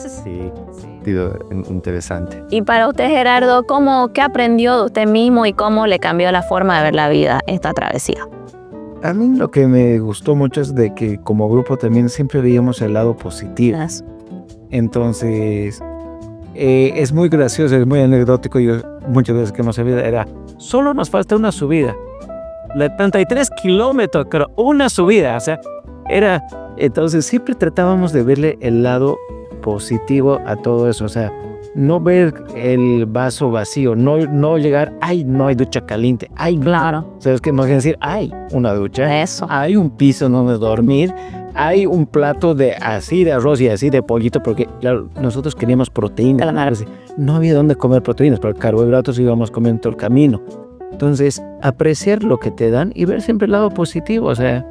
ha sido interesante. Y para usted, Gerardo, ¿qué aprendió de usted mismo y cómo le cambió la forma de ver la vida esta travesía? A mí lo que me gustó mucho es de que como grupo también siempre veíamos el lado positivo. Eso. Entonces, es muy gracioso, es muy anecdótico. Yo muchas veces que hemos sabido era, solo nos falta una subida. La 33 kilómetros, pero una subida, o sea, era... Entonces siempre tratábamos de verle el lado positivo a todo eso, o sea, no ver el vaso vacío, no llegar, ay, no hay ducha caliente, ay, Claro. o sea, es que nos quieren decir, hay una ducha, Eso. hay un piso donde dormir, hay un plato de así de arroz y así de pollito, porque claro, nosotros queríamos proteínas. Claro. No había dónde comer proteínas, pero carbohidratos íbamos comiendo todo el camino. Entonces, apreciar lo que te dan y ver siempre el lado positivo. O sea,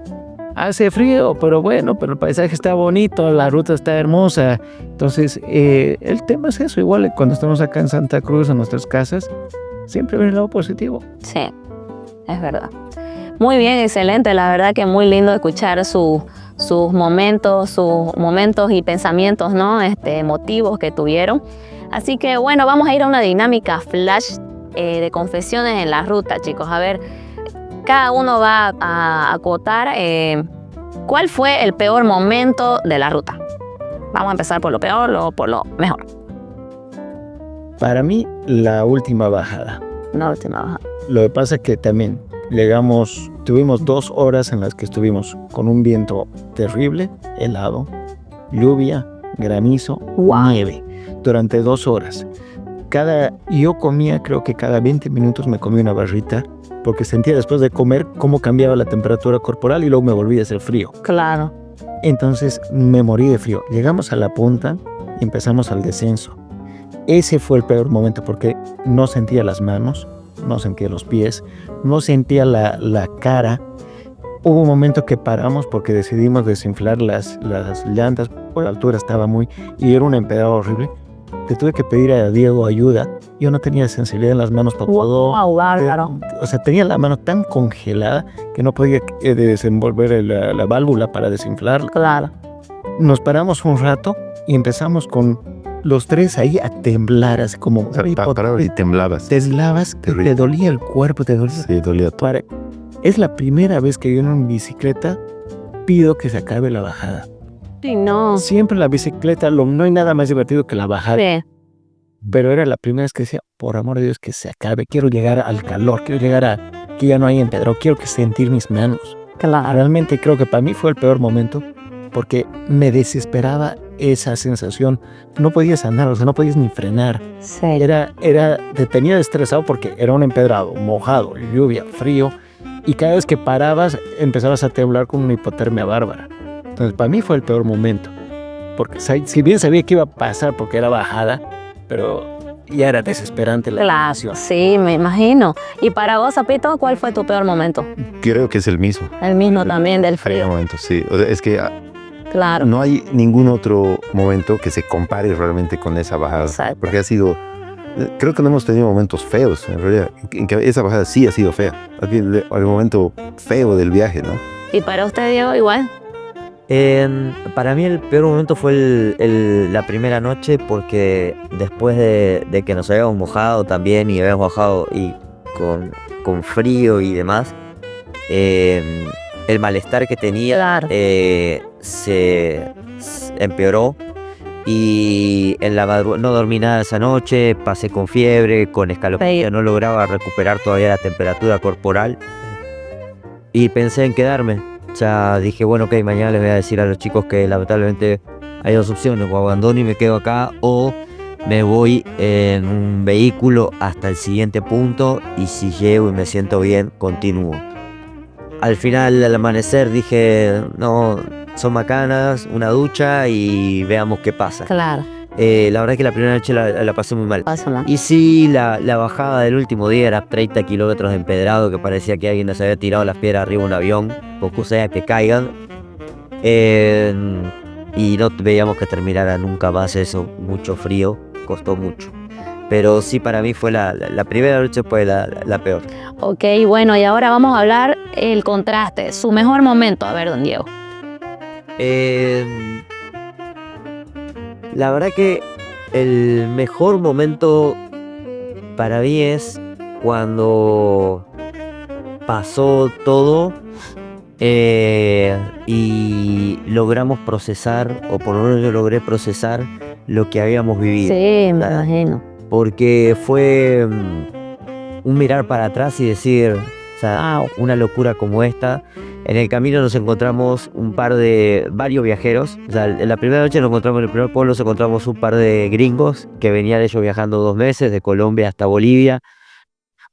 hace frío, pero bueno, pero el paisaje está bonito, la ruta está hermosa. Entonces, el tema es eso. Igual cuando estamos acá en Santa Cruz, en nuestras casas, siempre ver el lado positivo. Sí, es verdad. Muy bien, excelente. La verdad que muy lindo escuchar sus momentos y pensamientos, ¿no? Emotivos que tuvieron. Así que bueno, vamos a ir a una dinámica flash de confesiones en la ruta, chicos. A ver, cada uno va a acotar cuál fue el peor momento de la ruta. Vamos a empezar por lo peor o por lo mejor. Para mí, la última bajada. No, última baja. Lo que pasa es que también tuvimos 2 horas en las que estuvimos con un viento terrible, helado, lluvia, granizo, nieve, durante 2 horas. Yo comía, creo que cada 20 minutos me comía una barrita, porque sentía después de comer cómo cambiaba la temperatura corporal y luego me volvía a hacer frío. Claro. Entonces me morí de frío. Llegamos a la punta y empezamos al descenso. Ese fue el peor momento porque no sentía las manos, no sentía los pies, no sentía la cara. Hubo un momento que paramos porque decidimos desinflar las llantas, por la altura estaba y era una empedrada horrible. Le tuve que pedir a Diego ayuda. Yo no tenía sensibilidad en las manos para poder. Bárbaro. O sea, tenía la mano tan congelada que no podía desenvolver la válvula para desinflarla. Claro. Nos paramos un rato y empezamos con los 3 ahí a temblar, así como... O sea, parabas y temblabas. Temblabas, te dolía el cuerpo, te dolía... Sí, dolía todo. Es la primera vez que yo en una bicicleta pido que se acabe la bajada. Sí, no. Siempre en la bicicleta no hay nada más divertido que la bajada. Sí. Pero era la primera vez que decía, por amor de Dios, que se acabe. Quiero llegar al calor, quiero llegar a que ya no hay empedrado, quiero sentir mis manos. Claro. Realmente creo que para mí fue el peor momento porque me desesperaba esa sensación. No podías andar, o sea, no podías ni frenar. Sí. Te tenía estresado porque era un empedrado, mojado, lluvia, frío. Y cada vez que parabas, empezabas a temblar con una hipotermia bárbara. Entonces, para mí fue el peor momento. Porque si bien sabía que iba a pasar porque era bajada, pero ya era desesperante la Claro, situación. sí, me imagino. Y para vos, Zapito, ¿cuál fue tu peor momento? Creo que es el mismo. El mismo también del El frío. momento, sí. O sea, es que Claro. no hay ningún otro momento que se compare realmente con esa bajada. Exacto. Porque creo que no hemos tenido momentos feos, en realidad. En que esa bajada sí ha sido fea. Aquí el momento feo del viaje, ¿no? ¿Y para usted, Diego, igual? Para mí el peor momento fue la primera noche porque después de que nos habíamos mojado también y habíamos bajado y con frío y demás, el malestar que tenía Claro. se empeoró y en la madrugada no dormí nada esa noche, pasé con fiebre, con escalofríos, no lograba recuperar todavía la temperatura corporal y pensé en quedarme. Ya dije, bueno, ok, mañana les voy a decir a los chicos que lamentablemente hay 2 opciones, o abandono y me quedo acá, o me voy en un vehículo hasta el siguiente punto y si llego y me siento bien, continúo. Al final, al amanecer, dije, no, son macanas, una ducha y veamos qué pasa. Claro. La verdad es que la primera noche la pasé muy mal. Pásala. Y sí, la bajada del último día era 30 kilómetros de empedrado, que parecía que alguien nos había tirado las piedras arriba de un avión, poco sea que caigan. Y no veíamos que terminara nunca más eso, mucho frío, costó mucho. Pero sí, para mí fue la primera noche fue la peor. Ok, bueno, y ahora vamos a hablar el contraste, su mejor momento. A ver, don Diego. La verdad que el mejor momento para mí es cuando pasó todo y logramos procesar, o por lo menos yo logré procesar lo que habíamos vivido. Sí, me ¿Sabes? imagino. Porque fue un mirar para atrás y decir, o sea, una locura como esta. En el camino nos encontramos varios viajeros. O sea, en la primera noche nos encontramos en el primer pueblo, nos encontramos un par de gringos que venían ellos viajando 2 meses de Colombia hasta Bolivia.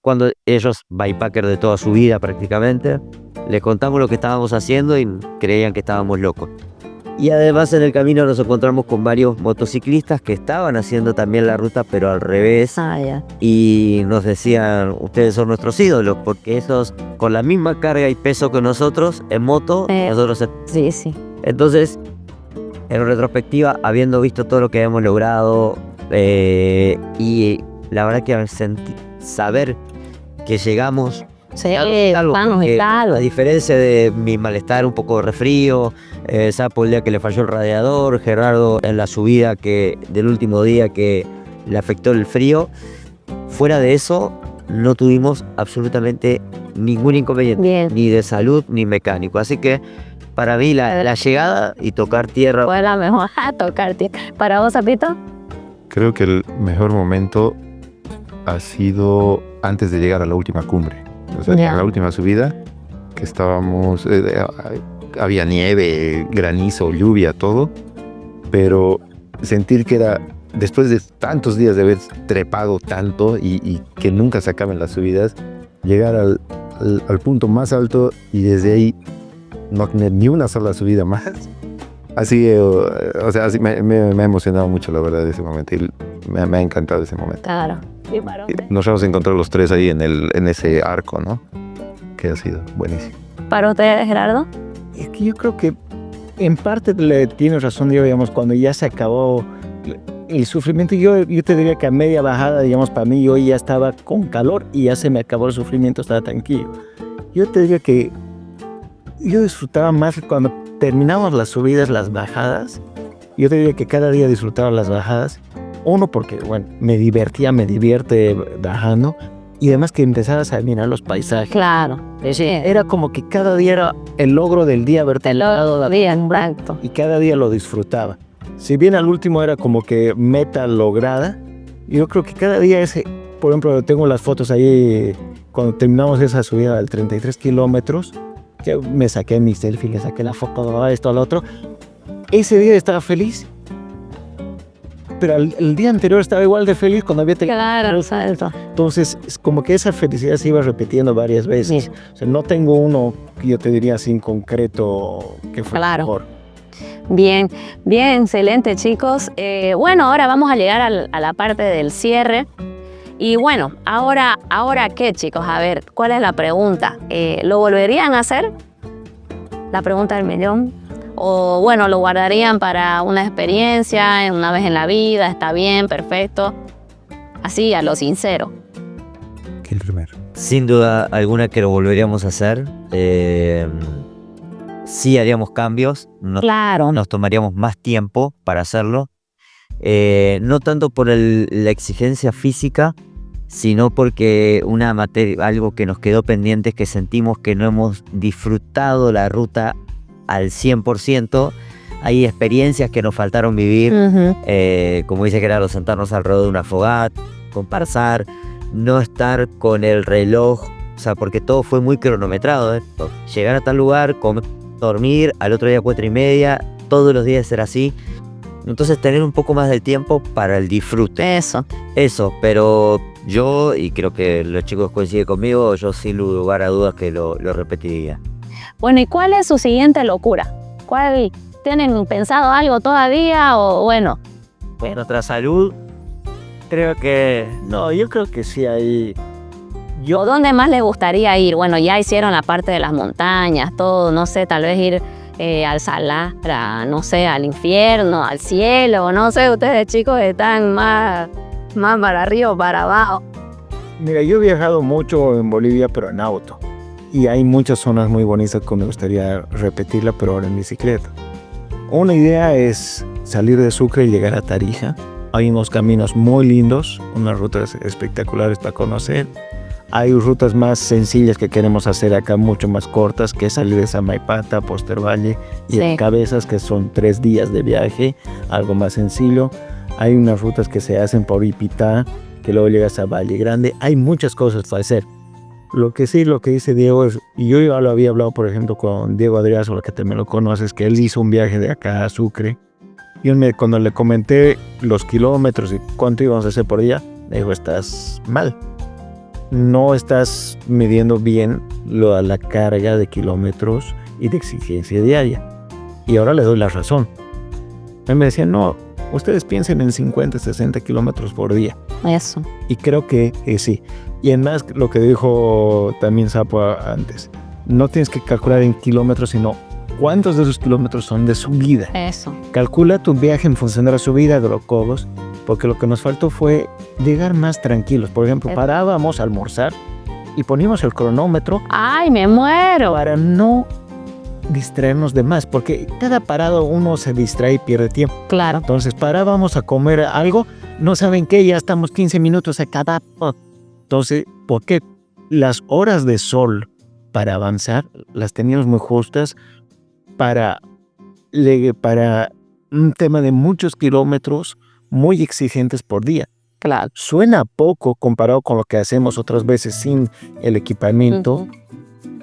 Cuando ellos, bikepacker de toda su vida prácticamente, les contamos lo que estábamos haciendo y creían que estábamos locos. Y además en el camino nos encontramos con varios motociclistas que estaban haciendo también la ruta, pero al revés. Ah, ya. Y nos decían, ustedes son nuestros ídolos, porque esos con la misma carga y peso que nosotros en moto, nosotros... Sí, sí. Entonces, en retrospectiva, habiendo visto todo lo que habíamos logrado, y la verdad que saber que llegamos... Sí, algo, vamos y porque tal. a diferencia de mi malestar, un poco de resfrío, Sapo el día que le falló el radiador, Gerardo en la subida del último día que le afectó el frío, fuera de eso no tuvimos absolutamente ningún inconveniente, Bien. ni de salud ni mecánico. Así que para mí la llegada y tocar tierra... Fue la mejor a tocarte. ¿Para vos, Sapito? Creo que el mejor momento ha sido antes de llegar a la última cumbre. O sea, Ya. en la última subida, que estábamos, había nieve, granizo, lluvia, todo, pero sentir que era, después de tantos días de haber trepado tanto y que nunca se acaben las subidas, llegar al punto más alto y desde ahí no tener ni una sola subida más. Así, o sea, así me ha emocionado mucho, la verdad, ese momento. Y me ha encantado ese momento. Claro. Sí, para usted. Nos vamos a encontrar los tres ahí en ese arco, ¿no? Que ha sido buenísimo. ¿Para ustedes, Gerardo? Es que yo creo que en parte tienes razón, digamos, cuando ya se acabó el sufrimiento. Yo te diría que a media bajada, digamos, para mí yo ya estaba con calor y ya se me acabó el sufrimiento, estaba tranquilo. Yo te diría que yo disfrutaba más cuando terminamos las subidas, las bajadas. Yo te diría que cada día disfrutaba las bajadas. Uno, porque, bueno, me divierte bajando. Y además que empezabas a mirar los paisajes. Claro. Sí. Era como que cada día era el logro del día haberte logrado la Día, exacto. y cada día lo disfrutaba. Si bien al último era como que meta lograda, yo creo que cada día por ejemplo, tengo las fotos ahí cuando terminamos esa subida del 33 kilómetros, que me saqué mi selfie, le saqué la foto de esto al otro. Ese día estaba feliz, pero el día anterior estaba igual de feliz cuando había tenido. Claro, exacto. Entonces, es como que esa felicidad se iba repitiendo varias veces. Sí. O sea, no tengo uno que yo te diría así en concreto que fue Claro. mejor. Bien, bien, excelente, chicos. Bueno, ahora vamos a llegar a la parte del cierre. Y bueno, ahora qué, chicos, a ver, ¿cuál es la pregunta? ¿Lo volverían a hacer? La pregunta del millón. O bueno, lo guardarían para una experiencia, una vez en la vida, está bien, perfecto. Así, a lo sincero. Que el primero. Sin duda alguna que lo volveríamos a hacer. Sí haríamos cambios. Claro. Nos tomaríamos más tiempo para hacerlo. No tanto por la exigencia física, sino porque algo que nos quedó pendiente es que sentimos que no hemos disfrutado la ruta al 100%. Hay experiencias que nos faltaron vivir, como dice Gerardo, sentarnos alrededor de una fogata, comparsar, no estar con el reloj, o sea, porque todo fue muy cronometrado, llegar a tal lugar, comer, dormir, al otro día 4:30, todos los días era así. Entonces tener un poco más de tiempo para el disfrute. Eso. Pero yo, y creo que los chicos coinciden conmigo, yo sin lugar a dudas que lo repetiría. Bueno, ¿y cuál es su siguiente locura? ¿Cuál tienen pensado algo todavía o bueno? Pues nuestra salud, creo que... No, yo creo que sí hay. ¿O dónde más les gustaría ir? Bueno, ya hicieron la parte de las montañas, todo, no sé, tal vez ir al Salara, no sé, al infierno, al cielo, no sé, ustedes chicos están más para arriba o para abajo. Mira, yo he viajado mucho en Bolivia, pero en auto. Y hay muchas zonas muy bonitas que me gustaría repetirla, pero ahora en bicicleta. Una idea es salir de Sucre y llegar a Tarija. Hay unos caminos muy lindos, unas rutas espectaculares para conocer. Hay rutas más sencillas que queremos hacer acá, mucho más cortas, que es salir de Samaipata, Postervalle y Sí. Cabezas, que son 3 días de viaje, algo más sencillo. Hay unas rutas que se hacen por Ipitá, que luego llegas a Valle Grande. Hay muchas cosas para hacer. Lo que dice Diego es, y yo ya lo había hablado, por ejemplo, con Diego Adriazo, lo que también lo conoces, que él hizo un viaje de acá a Sucre. Y cuando le comenté los kilómetros y cuánto íbamos a hacer por día, me dijo, estás mal. No estás midiendo bien la carga de kilómetros y de exigencia diaria. Y ahora le doy la razón. Él me decía, no, ustedes piensen en 50, 60 kilómetros por día. Eso. Y creo que sí. Y en más lo que dijo también Sapo antes, no tienes que calcular en kilómetros, sino cuántos de esos kilómetros son de subida. Eso. Calcula tu viaje en función de la subida de los cobos, porque lo que nos faltó fue llegar más tranquilos. Por ejemplo, parábamos a almorzar y poníamos el cronómetro ¡Ay, me muero! para no distraernos de más, porque cada parado uno se distrae y pierde tiempo. Claro. Entonces parábamos a comer algo, no saben qué, ya estamos 15 minutos a cada... Entonces, ¿por qué? Las horas de sol para avanzar las teníamos muy justas para un tema de muchos kilómetros muy exigentes por día. Claro. Suena poco comparado con lo que hacemos otras veces sin el equipamiento, Ujú.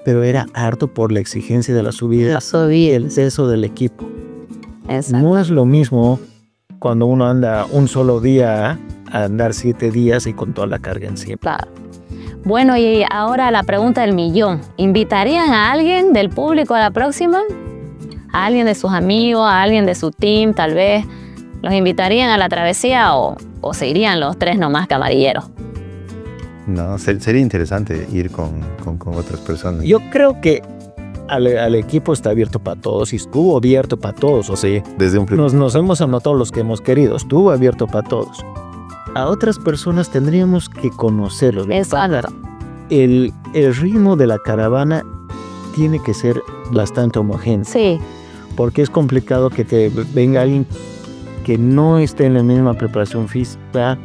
pero era harto por la exigencia de la subida La subida. y el exceso del equipo. Exacto. No es lo mismo cuando uno anda un solo día a andar 7 días y con toda la carga encima. Claro. Bueno, y ahora la pregunta del millón. ¿Invitarían a alguien del público a la próxima? ¿A alguien de sus amigos, a alguien de su team, tal vez? ¿Los invitarían a la travesía o se irían los 3 nomás camarilleros? No, sería interesante ir con otras personas. Yo creo que al equipo está abierto para todos y estuvo abierto para todos. O sea, Desde un principio. nos hemos anotado los que hemos querido, estuvo abierto para todos. A otras personas tendríamos que conocerlos. Exacto. El ritmo de la caravana tiene que ser bastante homogéneo, Sí, porque es complicado que te venga alguien que no esté en la misma preparación física.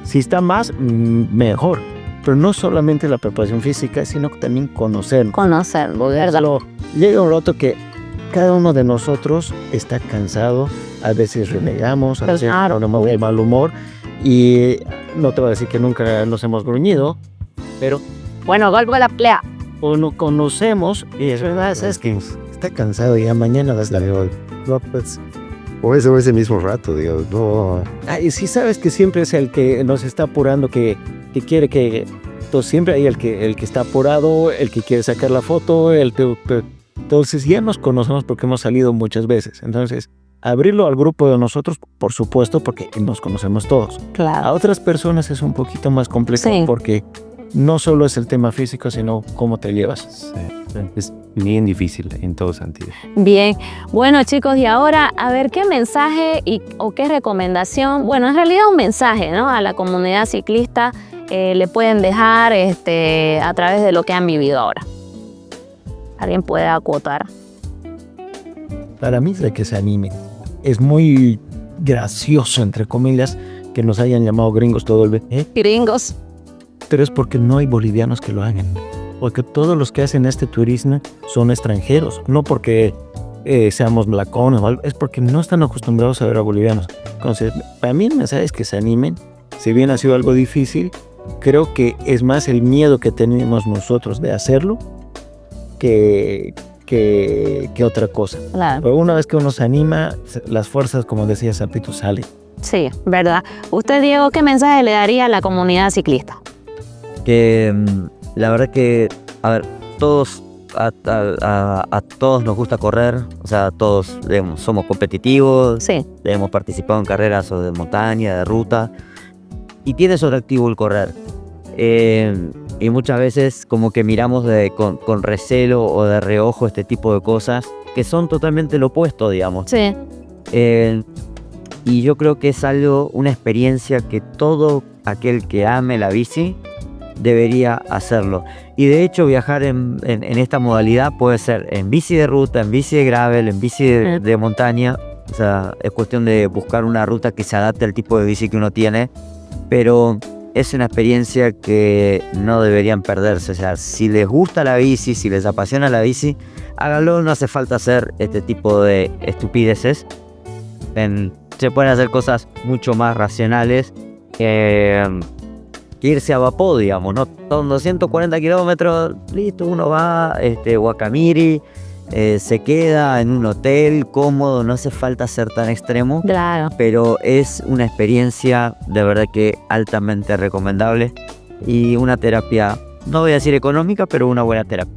Si está más, mejor. Pero no solamente la preparación física, sino que también conocernos. conocerlo, ¿verdad? Llega un rato que cada uno de nosotros está cansado, a veces renegamos, a veces Claro. ponemos de mal humor, y no te voy a decir que nunca nos hemos gruñido, pero Bueno, golpe la plea. uno conocemos y es verdad, sabes que está cansado y ya mañana das la de hoy. No, pues, O ese mismo rato, digo, no. y si sabes que siempre es el que nos está apurando, que quiere que... Entonces siempre hay el que está apurado, el que quiere sacar la foto, entonces ya nos conocemos porque hemos salido muchas veces. Entonces, abrirlo al grupo de nosotros, por supuesto, porque nos conocemos todos. A Claro. otras personas es un poquito más complicado Sí. porque no solo es el tema físico, sino cómo te llevas. Es bien difícil en todo sentido. Bien. Bueno, chicos, y ahora, a ver, ¿qué mensaje o qué recomendación? Bueno, en realidad un mensaje, ¿no? A la comunidad ciclista le pueden dejar a través de lo que han vivido ahora. ¿Alguien puede acotar? Para mí es de que se animen. Es muy gracioso, entre comillas, que nos hayan llamado gringos todo el vez. Gringos. Pero es porque no hay bolivianos que lo hagan. Porque todos los que hacen este turismo son extranjeros. No porque seamos blacones o algo, es porque no están acostumbrados a ver a bolivianos. Entonces, para mí el mensaje es que se animen. Si bien ha sido algo difícil, creo que es más el miedo que tenemos nosotros de hacerlo que otra cosa. Claro. Pero una vez que uno se anima, las fuerzas, como decía Zapito, salen. Sí, ¿verdad? Usted, Diego, ¿qué mensaje le daría a la comunidad ciclista? Que la verdad que, a ver, todos, a todos nos gusta correr, o sea, todos somos competitivos, Sí, hemos participado en carreras o de montaña, de ruta, y tiene su atractivo el correr. Y muchas veces como que miramos con recelo o de reojo este tipo de cosas que son totalmente lo opuesto, digamos. sí, Y yo creo que es una experiencia que todo aquel que ame la bici debería hacerlo. Y de hecho viajar en esta modalidad puede ser en bici de ruta, en bici de gravel, en bici de montaña. O sea, es cuestión de buscar una ruta que se adapte al tipo de bici que uno tiene. Pero es una experiencia que no deberían perderse. O sea, si les gusta la bici, si les apasiona la bici, háganlo, no hace falta hacer este tipo de estupideces. Se pueden hacer cosas mucho más racionales que irse a vapor, digamos, ¿no? Son 240 kilómetros, listo, uno va, Guacamiri, se queda en un hotel cómodo, no hace falta ser tan extremo. Claro. Pero es una experiencia de verdad que altamente recomendable y una terapia, no voy a decir económica, pero una buena terapia.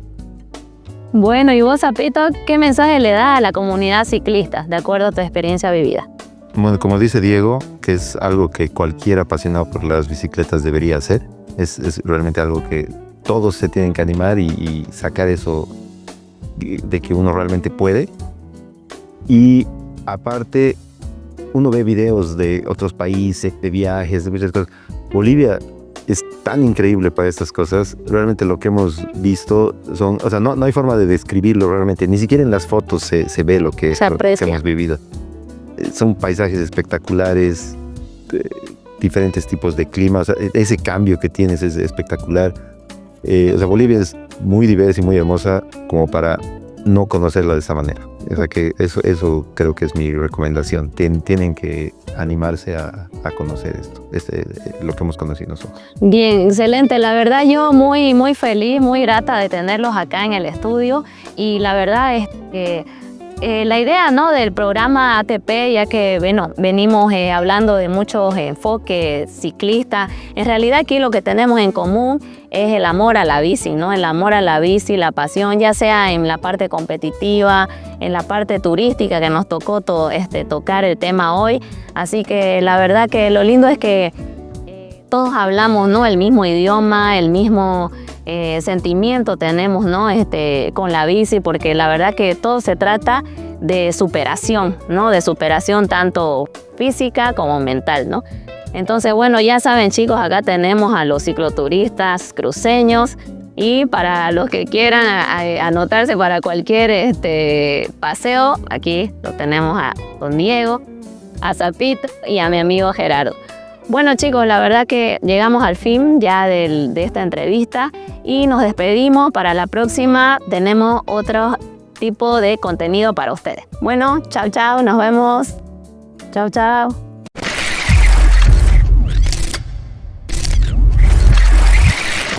Bueno, y vos, Zapito, ¿qué mensaje le das a la comunidad ciclista de acuerdo a tu experiencia vivida? Bueno, como dice Diego, que es algo que cualquier apasionado por las bicicletas debería hacer. Es realmente algo que todos se tienen que animar y sacar eso de que uno realmente puede. Y aparte, uno ve videos de otros países, de viajes, de muchas cosas. Bolivia es tan increíble para estas cosas. Realmente lo que hemos visto son, o sea, no hay forma de describirlo realmente. Ni siquiera en las fotos se ve lo que hemos vivido. Son paisajes espectaculares, diferentes tipos de clima. O sea, ese cambio que tienes es espectacular. O sea, Bolivia es muy diversa y muy hermosa como para no conocerla de esa manera. O sea que eso creo que es mi recomendación. Tienen que animarse a conocer esto, lo que hemos conocido nosotros. Bien, excelente. La verdad yo muy, muy feliz, muy grata de tenerlos acá en el estudio. Y la verdad es que la idea, ¿no?, del programa ATP, ya que venimos hablando de muchos enfoques ciclistas, en realidad aquí lo que tenemos en común es el amor a la bici, ¿no? El amor a la bici, la pasión, ya sea en la parte competitiva, en la parte turística que nos tocó tocar el tema hoy. Así que la verdad que lo lindo es que todos hablamos, ¿no?, el mismo idioma, el mismo sentimiento tenemos, ¿no?, con la bici, porque la verdad que todo se trata de superación, ¿no?, de superación tanto física como mental, ¿no? Entonces, bueno, ya saben, chicos, acá tenemos a los cicloturistas cruceños y para los que quieran anotarse para cualquier paseo, aquí lo tenemos a don Diego, a Zapito y a mi amigo Gerardo. Bueno, chicos, la verdad que llegamos al fin ya de esta entrevista y nos despedimos. Para la próxima tenemos otro tipo de contenido para ustedes. Bueno, chao, chao, nos vemos. Chao, chao.